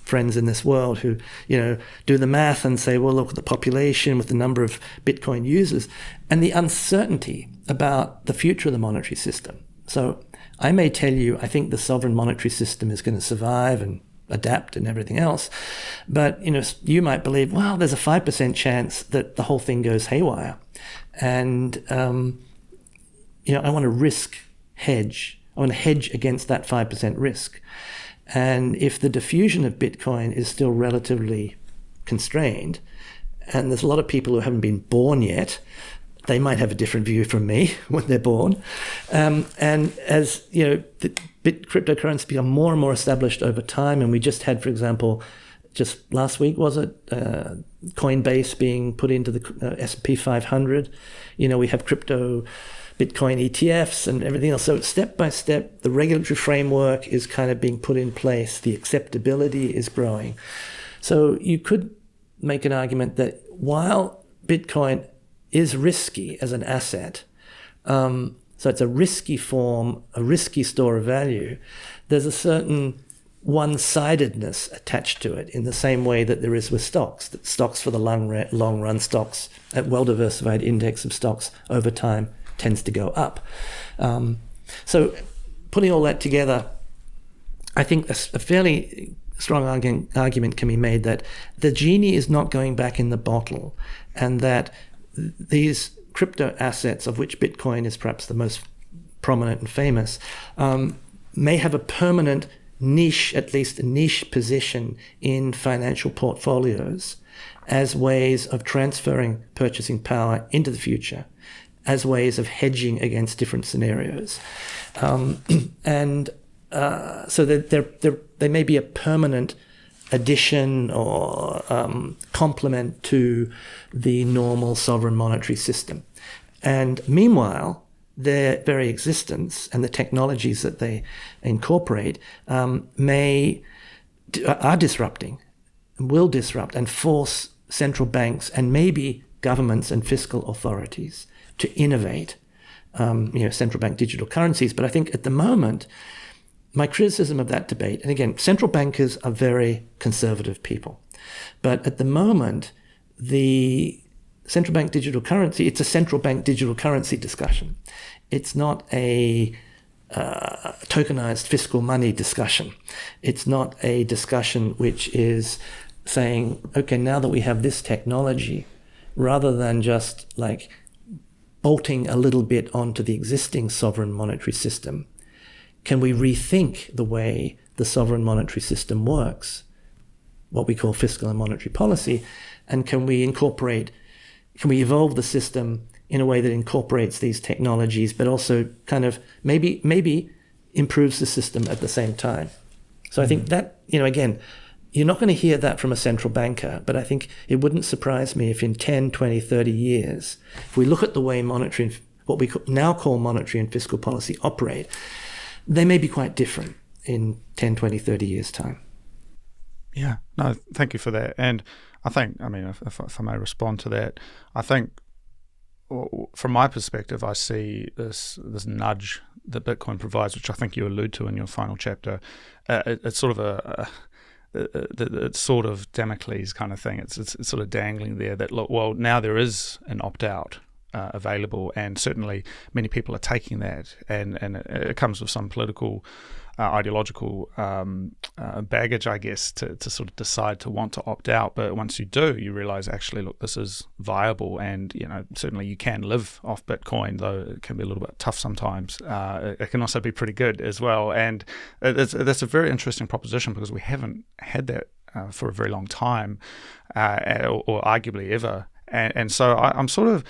A: friends in this world who, do the math and say, well, look at the population with the number of Bitcoin users and the uncertainty about the future of the monetary system. So I may tell you, I think the sovereign monetary system is going to survive and adapt and everything else. But, you might believe, well, there's a 5% chance that the whole thing goes haywire. And, I want to hedge. I want to hedge against that 5% risk. And if the diffusion of Bitcoin is still relatively constrained, and there's a lot of people who haven't been born yet, they might have a different view from me when they're born. And as the cryptocurrency become more and more established over time, and we just had, for example, just last week, was it, Coinbase being put into the S&P 500. We have crypto Bitcoin ETFs and everything else. So step by step, the regulatory framework is kind of being put in place. The acceptability is growing. So you could make an argument that while Bitcoin is risky as an asset, so it's a risky form, a risky store of value, there's a certain one-sidedness attached to it in the same way that there is with stocks. That stocks for the long run, stocks, a well-diversified index of stocks over time tends to go up. So putting all that together, I think a fairly strong argument can be made that the genie is not going back in the bottle, and that these crypto assets, of which Bitcoin is perhaps the most prominent and famous, may have a permanent niche, at least a niche position in financial portfolios as ways of transferring purchasing power into the future, as ways of hedging against different scenarios. So that they may be a permanent addition or complement to the normal sovereign monetary system. And meanwhile, their very existence and the technologies that they incorporate are disrupting, will disrupt and force central banks and maybe governments and fiscal authorities to innovate, central bank digital currencies. But I think at the moment, my criticism of that debate, and again, central bankers are very conservative people, but at the moment, the central bank digital currency, it's a central bank digital currency discussion. It's not a tokenized fiscal money discussion. It's not a discussion which is saying, okay, now that we have this technology, rather than just like bolting a little bit onto the existing sovereign monetary system, can we rethink the way the sovereign monetary system works, what we call fiscal and monetary policy, and can we evolve the system in a way that incorporates these technologies, but also kind of maybe improves the system at the same time. So I think that, again, you're not going to hear that from a central banker, but I think it wouldn't surprise me if in 10, 20, 30 years, if we look at the way what we now call monetary and fiscal policy operate, they may be quite different in 10, 20, 30 years' time.
B: Yeah, no, thank you for that. And I think, if I may respond to that, I think from my perspective, I see this nudge that Bitcoin provides, which I think you allude to in your final chapter. It's sort of it's sort of Damocles kind of thing. It's sort of dangling there that, look, well, now there is an opt-out available, and certainly many people are taking that, and it comes with some political ideological baggage, I guess, to sort of decide to want to opt out. But once you do, you realize, actually, look, this is viable, and certainly you can live off Bitcoin, though it can be a little bit tough sometimes. It can also be pretty good as well, and that's a very interesting proposition, because we haven't had that for a very long time, or arguably ever. And so I'm sort of,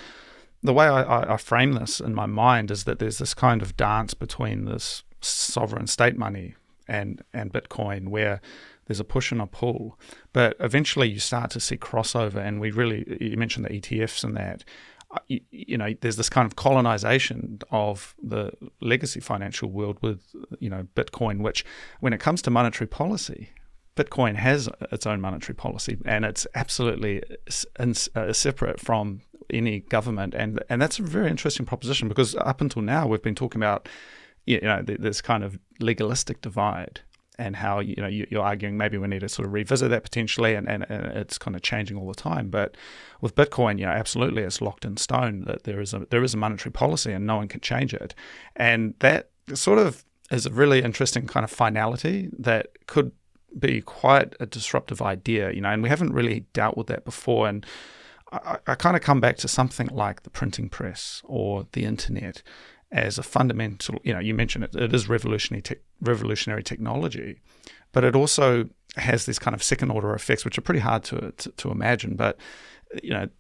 B: the way I frame this in my mind is that there's this kind of dance between this sovereign state money and Bitcoin, where there's a push and a pull, but eventually you start to see crossover. And you mentioned the ETFs and that, there's this kind of colonization of the legacy financial world with, Bitcoin, which, when it comes to monetary policy, Bitcoin has its own monetary policy, and it's absolutely separate from any government. And that's a very interesting proposition, because up until now we've been talking about this kind of legalistic divide, and how you're arguing maybe we need to sort of revisit that potentially, and it's kind of changing all the time. But with Bitcoin, absolutely, it's locked in stone that there is a monetary policy and no one can change it, and that sort of is a really interesting kind of finality that could be quite a disruptive idea, and we haven't really dealt with that before. And I kind of come back to something like the printing press or the internet as a fundamental, you mentioned it is revolutionary technology, but it also has these kind of second order effects, which are pretty hard to imagine. But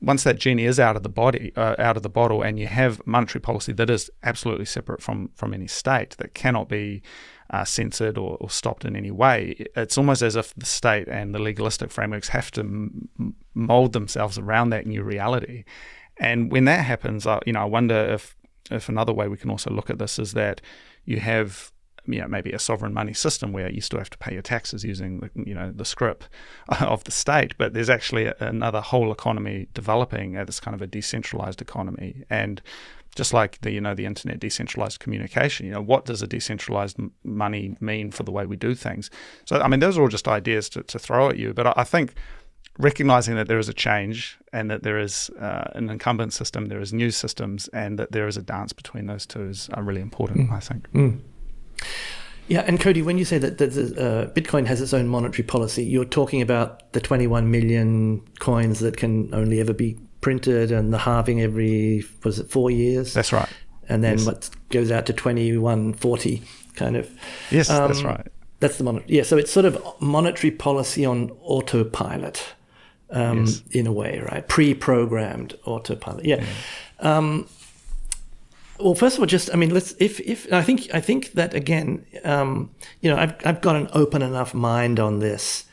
B: once that genie is out of the bottle, and you have monetary policy that is absolutely separate from any state, that cannot be censored or stopped in any way, it's almost as if the state and the legalistic frameworks have to mold themselves around that new reality. And when that happens, I wonder if another way we can also look at this is that you have maybe a sovereign money system where you still have to pay your taxes using the scrip of the state, but there's actually another whole economy developing as kind of a decentralized economy. And just like the internet decentralized communication, what does a decentralized money mean for the way we do things? So those are all just ideas to throw at you, but I think recognizing that there is a change and that there is an incumbent system, there is new systems, and that there is a dance between those two is really important, I think.
A: Yeah, and Cody, when you say that Bitcoin has its own monetary policy, you're talking about the 21 million coins that can only ever be printed and the halving every, 4 years?
B: That's right.
A: And then what goes out to 2140 kind of.
B: Yes, that's right.
A: That's the monetary. Yeah, so it's sort of monetary policy on autopilot in a way, right? Pre-programmed autopilot. Yeah. Well, first of all, let's. If I think that again, I've got an open enough mind on this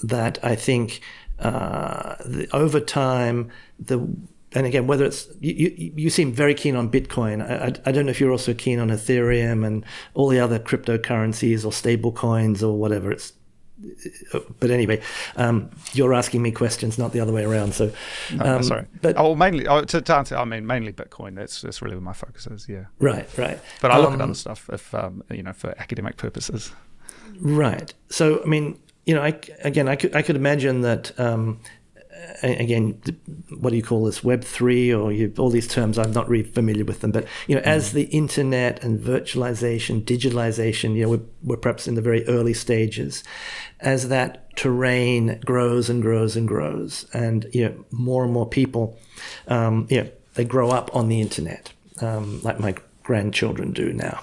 A: that I think over time and again, whether it's you seem very keen on Bitcoin. I don't know if you're also keen on Ethereum and all the other cryptocurrencies or stable coins or whatever. But anyway, you're asking me questions, not the other way around. So,
B: sorry. But mainly to answer, mainly Bitcoin. That's really where my focus is. Yeah.
A: Right.
B: But I look at other stuff if for academic purposes.
A: Right. So I could imagine that. Again, what do you call this? Web3 or all these terms? I'm not really familiar with them. But as the internet and virtualization, digitalization, we're perhaps in the very early stages. As that terrain grows and grows and grows, and more and more people, they grow up on the internet, like my grandchildren do now.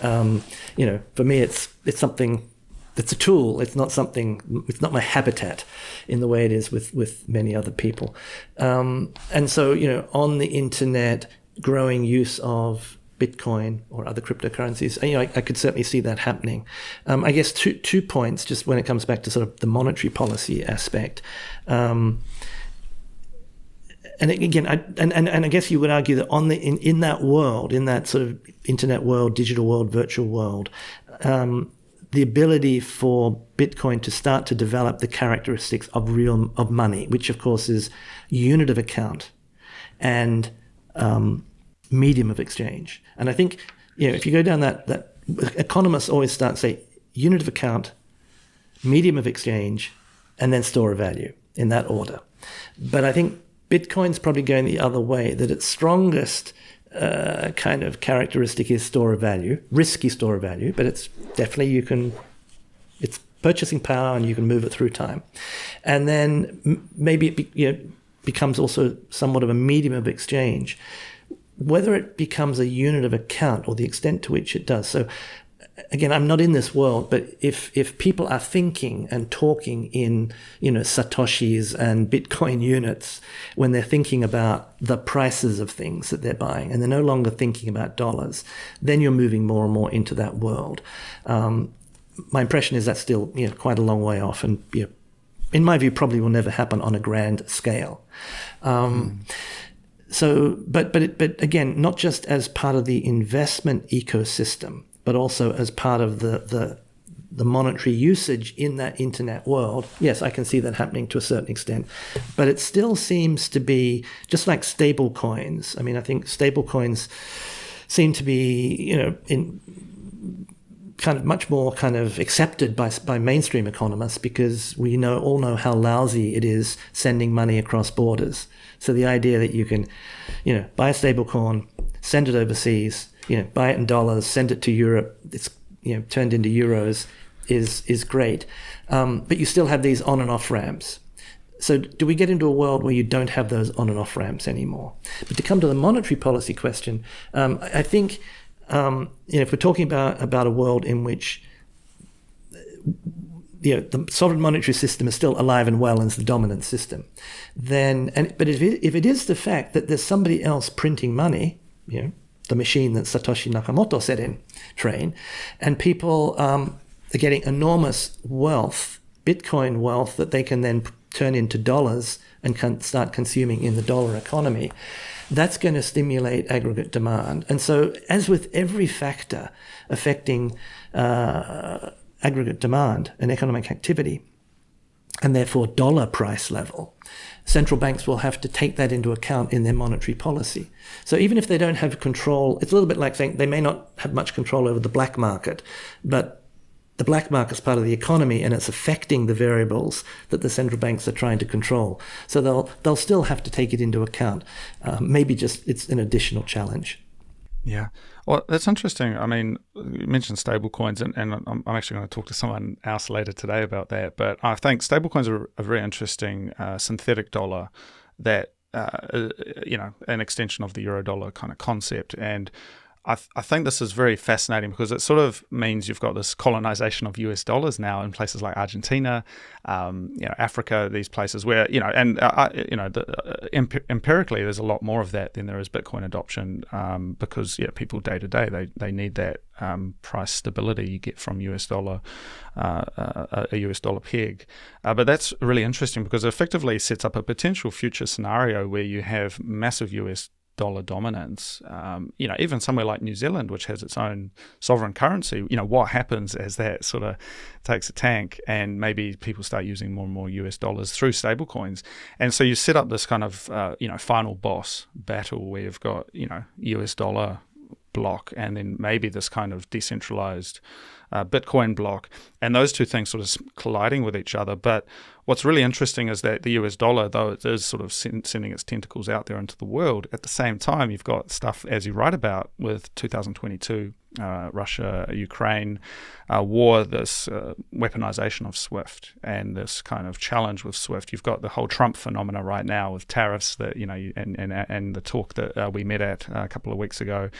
A: For me, it's something. It's a tool. It's not my habitat in the way it is with many other people. And so, on the internet, growing use of Bitcoin or other cryptocurrencies, I could certainly see that happening. I guess two points, just when it comes back to sort of the monetary policy aspect. And again, I guess you would argue that in that world, in that sort of internet world, digital world, virtual world, the ability for Bitcoin to start to develop the characteristics of money, which of course is unit of account and medium of exchange. And I think if you go down that economists always start to say unit of account, medium of exchange, and then store of value in that order. But I think Bitcoin's probably going the other way, that its strongest kind of characteristic is store of value, risky store of value, but it's definitely it's purchasing power and you can move it through time. And then maybe it becomes also somewhat of a medium of exchange, whether it becomes a unit of account or the extent to which it does. So again, I'm not in this world, but if people are thinking and talking in, Satoshis and Bitcoin units when they're thinking about the prices of things that they're buying, and they're no longer thinking about dollars, then you're moving more and more into that world. My impression is that's still, quite a long way off, and in my view, probably will never happen on a grand scale. So, but again, not just as part of the investment ecosystem, but also as part of the monetary usage in that internet world. Yes, I can see that happening to a certain extent, but it still seems to be just like stable coins. I think stable coins seem to be, in kind of much more kind of accepted by mainstream economists, because we all know how lousy it is sending money across borders. So the idea that you can, buy a stable coin, send it overseas, buy it in dollars, send it to Europe, it's turned into euros, is great. But you still have these on and off ramps. So do we get into a world where you don't have those on and off ramps anymore? But to come to the monetary policy question, I think if we're talking about a world in which the sovereign monetary system is still alive and well and is the dominant system, but if it is the fact that there's somebody else printing money, the machine that Satoshi Nakamoto set in train, and people are getting enormous wealth, Bitcoin wealth, that they can then turn into dollars and can start consuming in the dollar economy, that's going to stimulate aggregate demand. And so, as with every factor affecting aggregate demand and economic activity, and therefore dollar price level, central banks will have to take that into account in their monetary policy. So even if they don't have control, it's a little bit like saying they may not have much control over the black market, but the black market is part of the economy and it's affecting the variables that the central banks are trying to control. So they'll still have to take it into account. Maybe just it's an additional challenge.
B: Yeah. Well, that's interesting. I mean, you mentioned stablecoins, and I'm actually going to talk to someone else later today about that. But I think stablecoins are a very interesting synthetic dollar that, an extension of the euro dollar kind of concept. And I think this is very fascinating because it sort of means you've got this colonization of US dollars now in places like Argentina, Africa, these places where, empirically there's a lot more of that than there is Bitcoin adoption because people day to day, they need that price stability you get from US dollar, a US dollar peg. But that's really interesting because it effectively sets up a potential future scenario where you have massive US dollar dominance, even somewhere like New Zealand, which has its own sovereign currency, what happens as that sort of takes a tank and maybe people start using more and more US dollars through stablecoins. And so you set up this kind of, final boss battle where you've got, US dollar block and then maybe this kind of decentralized Bitcoin block, and those two things sort of colliding with each other. But what's really interesting is that the US dollar, though it is sort of sending its tentacles out there into the world, at the same time you've got stuff, as you write about, with 2022 Russia-Ukraine war, this weaponization of SWIFT and this kind of challenge with SWIFT. You've got the whole Trump phenomena right now with tariffs that, and the talk that we met at a couple of weeks ago.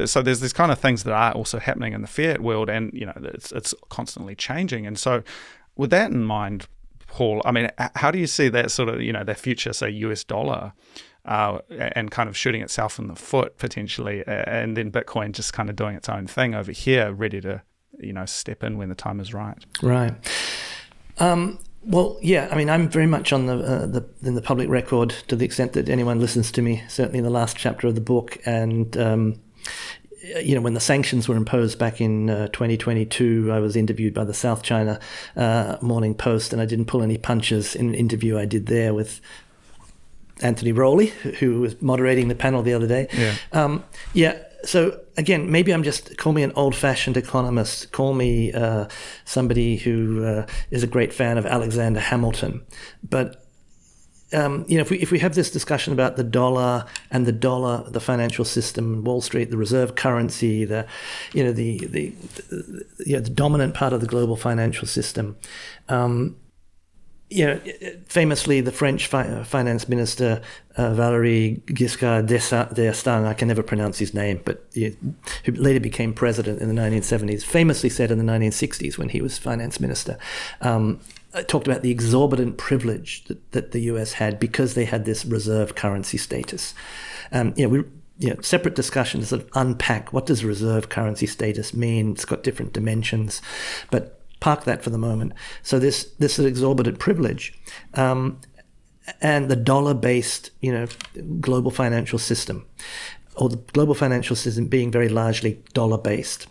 B: So there's these kind of things that are also happening in the fiat world, and, it's constantly changing. And so with that in mind, Paul, I mean, how do you see that sort of, the future, say, US dollar and kind of shooting itself in the foot potentially, and then Bitcoin just kind of doing its own thing over here, ready to, step in when the time is right?
A: Right. Well, yeah, I mean, I'm very much on in the public record to the extent that anyone listens to me, certainly in the last chapter of the book. And, when the sanctions were imposed back in 2022, I was interviewed by the South China Morning Post, and I didn't pull any punches in an interview I did there with Anthony Rowley, who was moderating the panel the other day.
B: Yeah.
A: So again, maybe call me an old-fashioned economist, call me somebody who is a great fan of Alexander Hamilton. But if we have this discussion about the dollar, the financial system, Wall Street, the reserve currency, the dominant part of the global financial system. Famously, the French finance minister, Valéry Giscard d'Estaing, I can never pronounce his name, but who later became president in the 1970s, famously said in the 1960s when he was finance minister, talked about the exorbitant privilege that the US had because they had this reserve currency status. Separate discussion to sort of unpack what does reserve currency status mean. It's got different dimensions, but park that for the moment. So this exorbitant privilege, and the dollar-based, global financial system, or the global financial system being very largely dollar-based,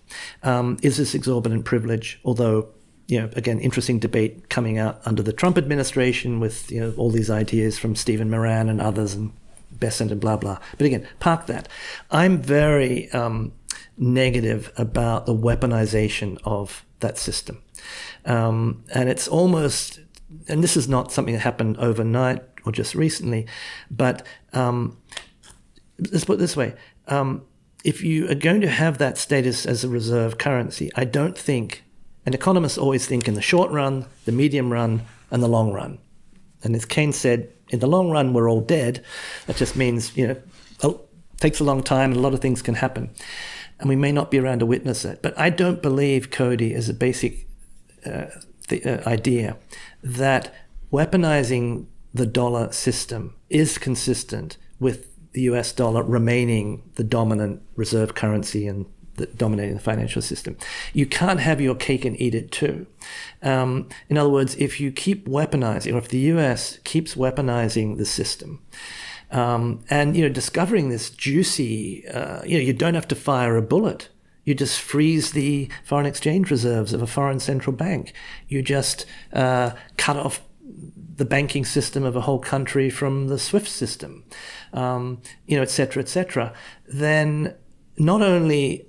A: is this exorbitant privilege. Although, again, interesting debate coming out under the Trump administration with all these ideas from Stephen Moran and others and Bessent and blah blah. But again, park that. I'm very negative about the weaponization of that system. And it's almost, and this is not something that happened overnight or just recently, but let's put it this way. If you are going to have that status as a reserve currency, I don't think, and economists always think in the short run, the medium run, and the long run. And as Keynes said, in the long run, we're all dead. That just means, it takes a long time and a lot of things can happen. And we may not be around to witness it. But I don't believe, Cody, as a basic idea that weaponizing the dollar system is consistent with the US dollar remaining the dominant reserve currency and dominating the financial system. You can't have your cake and eat it too. In other words, if you keep weaponizing, or if the US keeps weaponizing the system, and discovering this juicy, you don't have to fire a bullet. You just freeze the foreign exchange reserves of a foreign central bank. You just cut off the banking system of a whole country from the SWIFT system, et cetera, et cetera. Then not only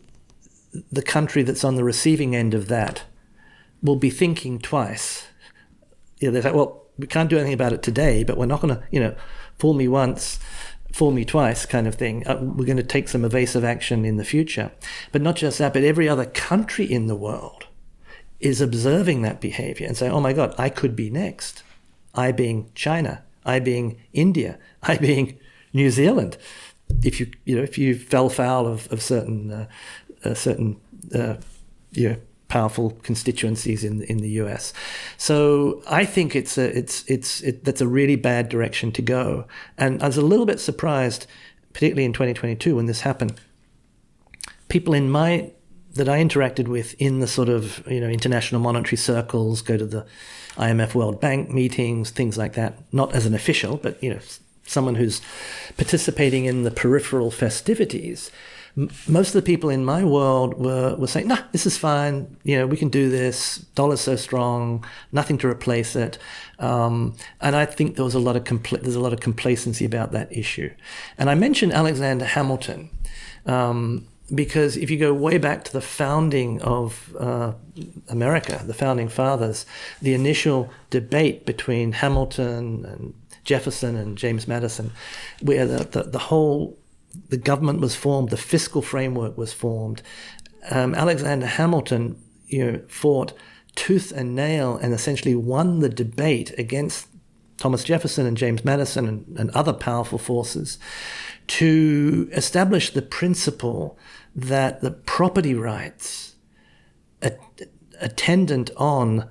A: the country that's on the receiving end of that will be thinking twice. They're like, well, we can't do anything about it today, but we're not going to, fool me once, fool me twice kind of thing. We're going to take some evasive action in the future. But not just that, but every other country in the world is observing that behavior and saying, oh my God, I could be next. I being China, I being India, I being New Zealand. If you fell foul of certain powerful constituencies in the US. So I think that's a really bad direction to go. And I was a little bit surprised, particularly in 2022 when this happened. People that I interacted with in the sort of international monetary circles, go to the IMF World Bank meetings, things like that, not as an official, but someone who's participating in the peripheral festivities. Most of the people in my world were saying, nah, this is fine. We can do this. Dollar's so strong, nothing to replace it. And I think there's a lot of complacency about that issue. And I mentioned Alexander Hamilton because if you go way back to the founding of America, the founding fathers, the initial debate between Hamilton and Jefferson and James Madison, where the government was formed, the fiscal framework was formed. Alexander Hamilton, fought tooth and nail and essentially won the debate against Thomas Jefferson and James Madison and other powerful forces to establish the principle that the property rights attendant on,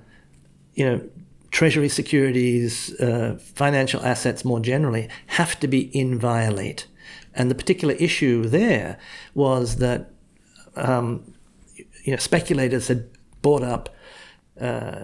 A: treasury securities, financial assets more generally, have to be inviolate. And the particular issue there was that speculators had bought up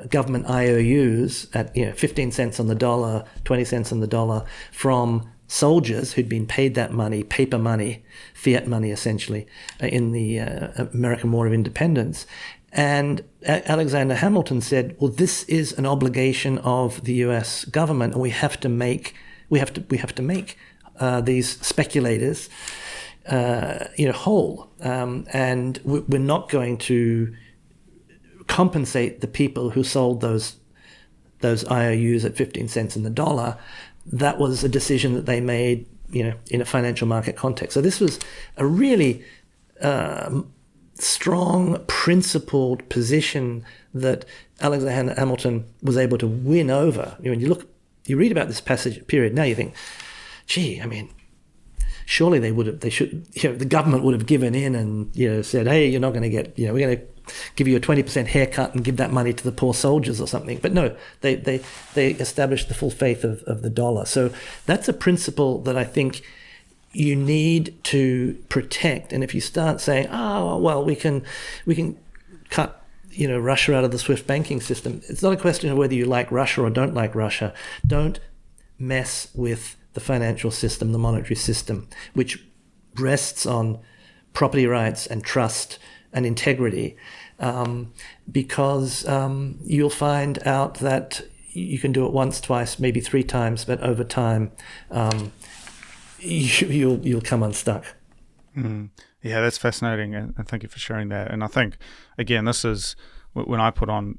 A: government IOUs at 15 cents on the dollar, 20 cents on the dollar from soldiers who'd been paid that money, paper money, fiat money essentially, in the American War of Independence. And Alexander Hamilton said, well, this is an obligation of the US government, and we have to make these speculators, whole, and we're not going to compensate the people who sold those IOUs at 15 cents in the dollar. That was a decision that they made, in a financial market context. So this was a really strong, principled position that Alexander Hamilton was able to win over. When you read about this period now, you think, gee, surely the government would have given in and said, hey, you're not going to get, we're going to give you a 20% haircut and give that money to the poor soldiers or something. But no, they established the full faith of the dollar. So that's a principle that I think you need to protect. And if you start saying, oh, well, we can cut Russia out of the SWIFT banking system, it's not a question of whether you like Russia or don't like Russia. Don't mess with the financial system, the monetary system, which rests on property rights and trust and integrity, because you'll find out that you can do it once, twice, maybe three times, but over time you'll come unstuck.
B: Mm. Yeah, that's fascinating, and thank you for sharing that. And I think, again, this is when I put on,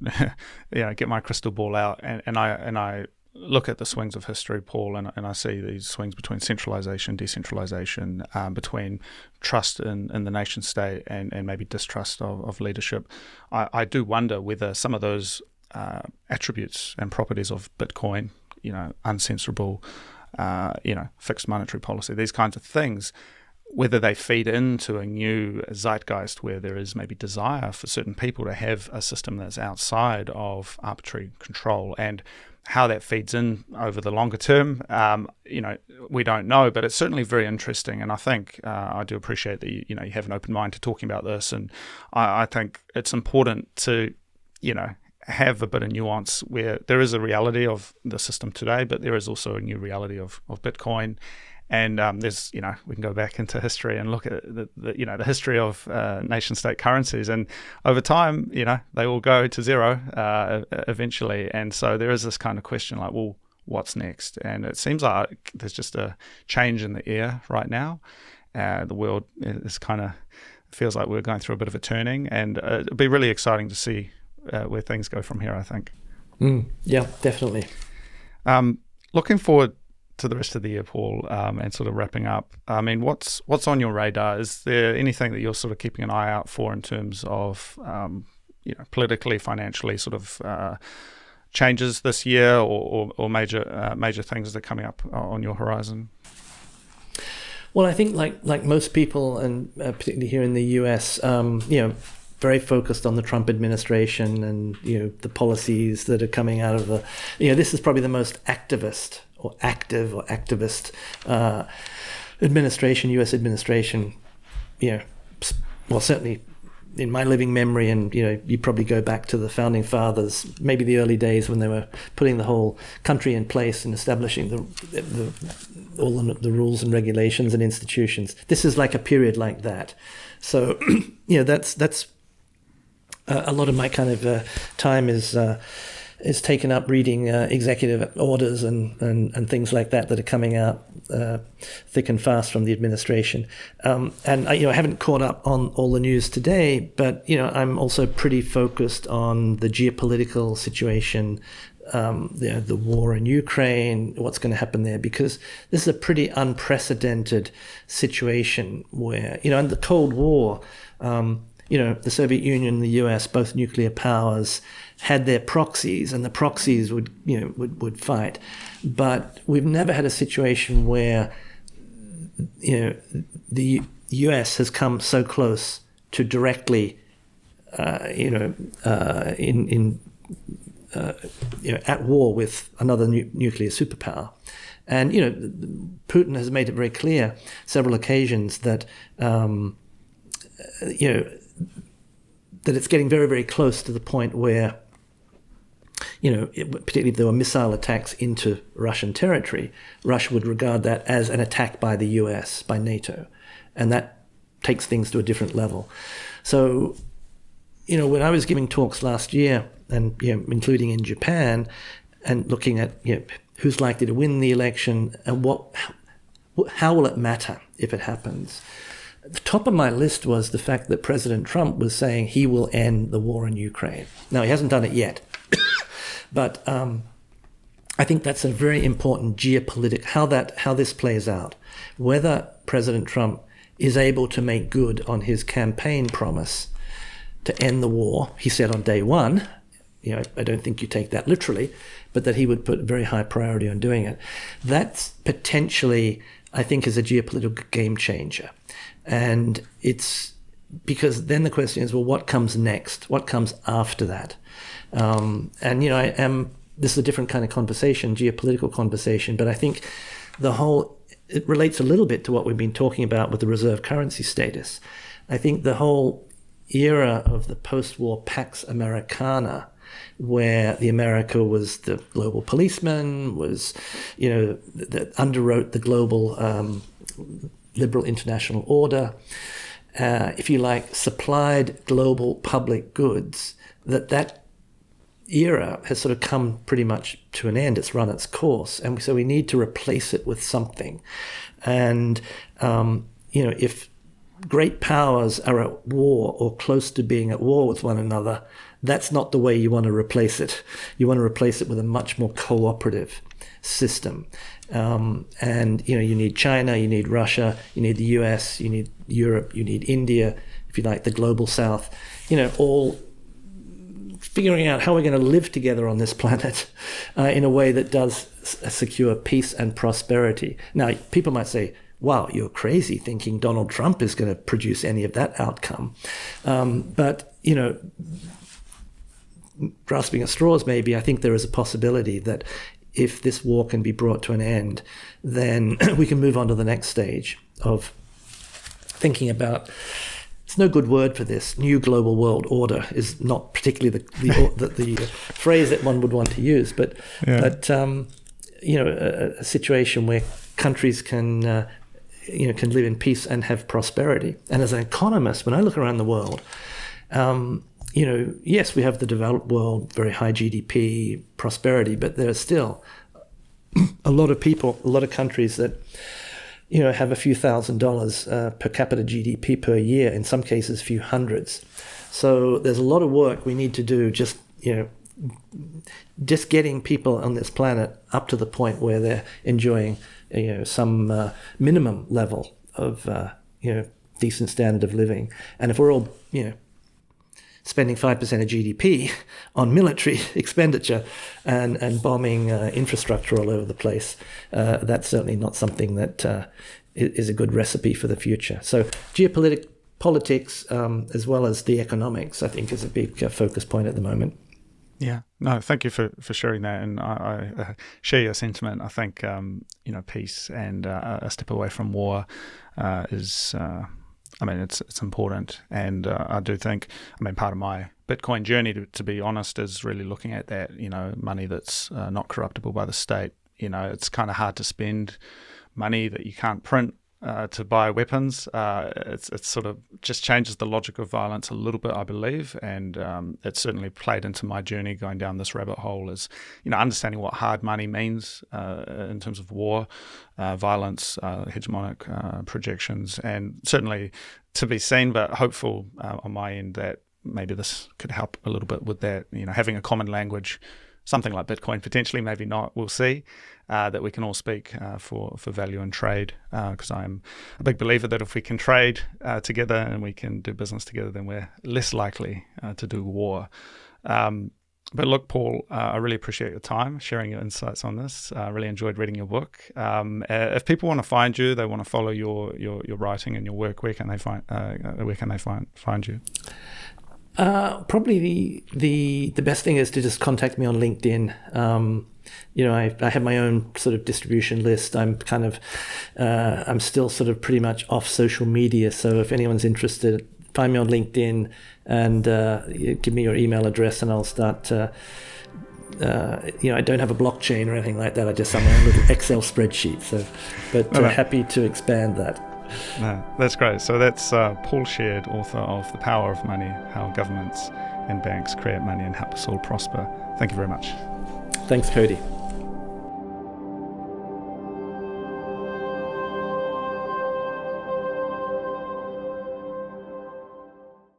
B: get my crystal ball out, and I look at the swings of history, Paul, and I see these swings between centralization, decentralization, between trust in the nation state and maybe distrust of leadership. I do wonder whether some of those attributes and properties of Bitcoin, uncensorable, fixed monetary policy, these kinds of things, whether they feed into a new zeitgeist where there is maybe desire for certain people to have a system that's outside of arbitrary control, and how that feeds in over the longer term, we don't know, but it's certainly very interesting. And I think I do appreciate that you have an open mind to talking about this, and I think it's important to have a bit of nuance where there is a reality of the system today, but there is also a new reality of Bitcoin. And there's, we can go back into history and look at the history of nation-state currencies, and over time, they will go to zero eventually. And so there is this kind of question like, well, what's next? And it seems like there's just a change in the air right now. The world is feels like we're going through a bit of a turning, and it'll be really exciting to see where things go from here, I think.
A: Yeah, definitely.
B: Looking forward to the rest of the year, Paul, and sort of wrapping up. I mean, what's on your radar? Is there anything that you're sort of keeping an eye out for in terms of, politically, financially, sort of changes this year, or major things that are coming up on your horizon?
A: Well, I think like most people, and particularly here in the US, very focused on the Trump administration and the policies that are coming out of the. This is probably the most activist administration, U.S. administration, well, certainly in my living memory, and you probably go back to the founding fathers, maybe the early days when they were putting the whole country in place and establishing all the rules and regulations and institutions. This is like a period like that. So, that's a lot of my kind of time is taken up reading executive orders and things like that are coming out thick and fast from the administration. And I haven't caught up on all the news today, but I'm also pretty focused on the geopolitical situation, the war in Ukraine, what's going to happen there, because this is a pretty unprecedented situation where, in the Cold War, the Soviet Union and the US, both nuclear powers, had their proxies, and the proxies would fight. But we've never had a situation where the US has come so close to directly at war with another nuclear superpower. And Putin has made it very clear several occasions that that it's getting very, very close to the point where, particularly if there were missile attacks into Russian territory, Russia would regard that as an attack by the US, by NATO. And that takes things to a different level. So, when I was giving talks last year, and including in Japan, and looking at who's likely to win the election and how will it matter if it happens, the top of my list was the fact that President Trump was saying he will end the war in Ukraine. Now, he hasn't done it yet, but I think that's a very important geopolitical, how this plays out. Whether President Trump is able to make good on his campaign promise to end the war. He said on day one, I don't think you take that literally, but that he would put a very high priority on doing it. That's potentially, I think, is a geopolitical game changer. And it's because then the question is, well, what comes next? What comes after that? This is a different kind of conversation, geopolitical conversation, but I think it relates a little bit to what we've been talking about with the reserve currency status. I think the whole era of the post-war Pax Americana, where the America was the global policeman, was, that underwrote the global liberal international order, if you like, supplied global public goods, that era has sort of come pretty much to an end. It's run its course. And so we need to replace it with something. And, if great powers are at war or close to being at war with one another, that's not the way you want to replace it. You want to replace it with a much more cooperative system. And you need China, you need Russia, you need the US, you need Europe, you need India, if you like, the global South, all figuring out how we're going to live together on this planet in a way that does secure peace and prosperity. Now, people might say, wow, you're crazy thinking Donald Trump is going to produce any of that outcome. But, grasping at straws, maybe, I think there is a possibility that if this war can be brought to an end, then we can move on to the next stage of thinking about, it's no good word for this, new global world order is not particularly the phrase that one would want to use, but a situation where countries can live in peace and have prosperity. And as an economist, when I look around the world, yes, we have the developed world, very high GDP, prosperity, but there are still a lot of people, a lot of countries that, have a few $1,000s per capita GDP per year, in some cases, a few hundreds. So there's a lot of work we need to do just getting people on this planet up to the point where they're enjoying, some minimum level of, decent standard of living. And if we're all, spending 5% of GDP on military expenditure and bombing infrastructure all over the place, that's certainly not something that is a good recipe for the future. So politics, as well as the economics, I think, is a big focus point at the moment.
B: Yeah, no, thank you for sharing that, and I share your sentiment. I think peace and a step away from war is. It's important, and I do think, part of my Bitcoin journey, to be honest, is really looking at that, money that's not corruptible by the state. It's kind of hard to spend money that you can't print to buy weapons. It's sort of just changes the logic of violence a little bit, I believe, and it certainly played into my journey going down this rabbit hole is, understanding what hard money means in terms of war, violence, hegemonic projections, and certainly to be seen, but hopeful on my end that maybe this could help a little bit with that, having a common language, something like Bitcoin, potentially, maybe not, we'll see, that we can all speak for value and trade, because I'm a big believer that if we can trade together and we can do business together, then we're less likely to do war. But look, Paul, I really appreciate your time, sharing your insights on this. I really enjoyed reading your book. If people want to find you, they want to follow your writing and your work, where can they find you?
A: Probably the best thing is to just contact me on LinkedIn. I have my own sort of distribution list. I'm kind of, I'm still sort of pretty much off social media. So if anyone's interested, find me on LinkedIn and give me your email address, and I'll start. I don't have a blockchain or anything like that. I just have my own little Excel spreadsheet. So, but happy to expand that.
B: No, that's great. So that's Paul Sheard, author of The Power of Money, How Governments and Banks Create Money and Help Us All Prosper. Thank you very much.
A: Thanks, Cody.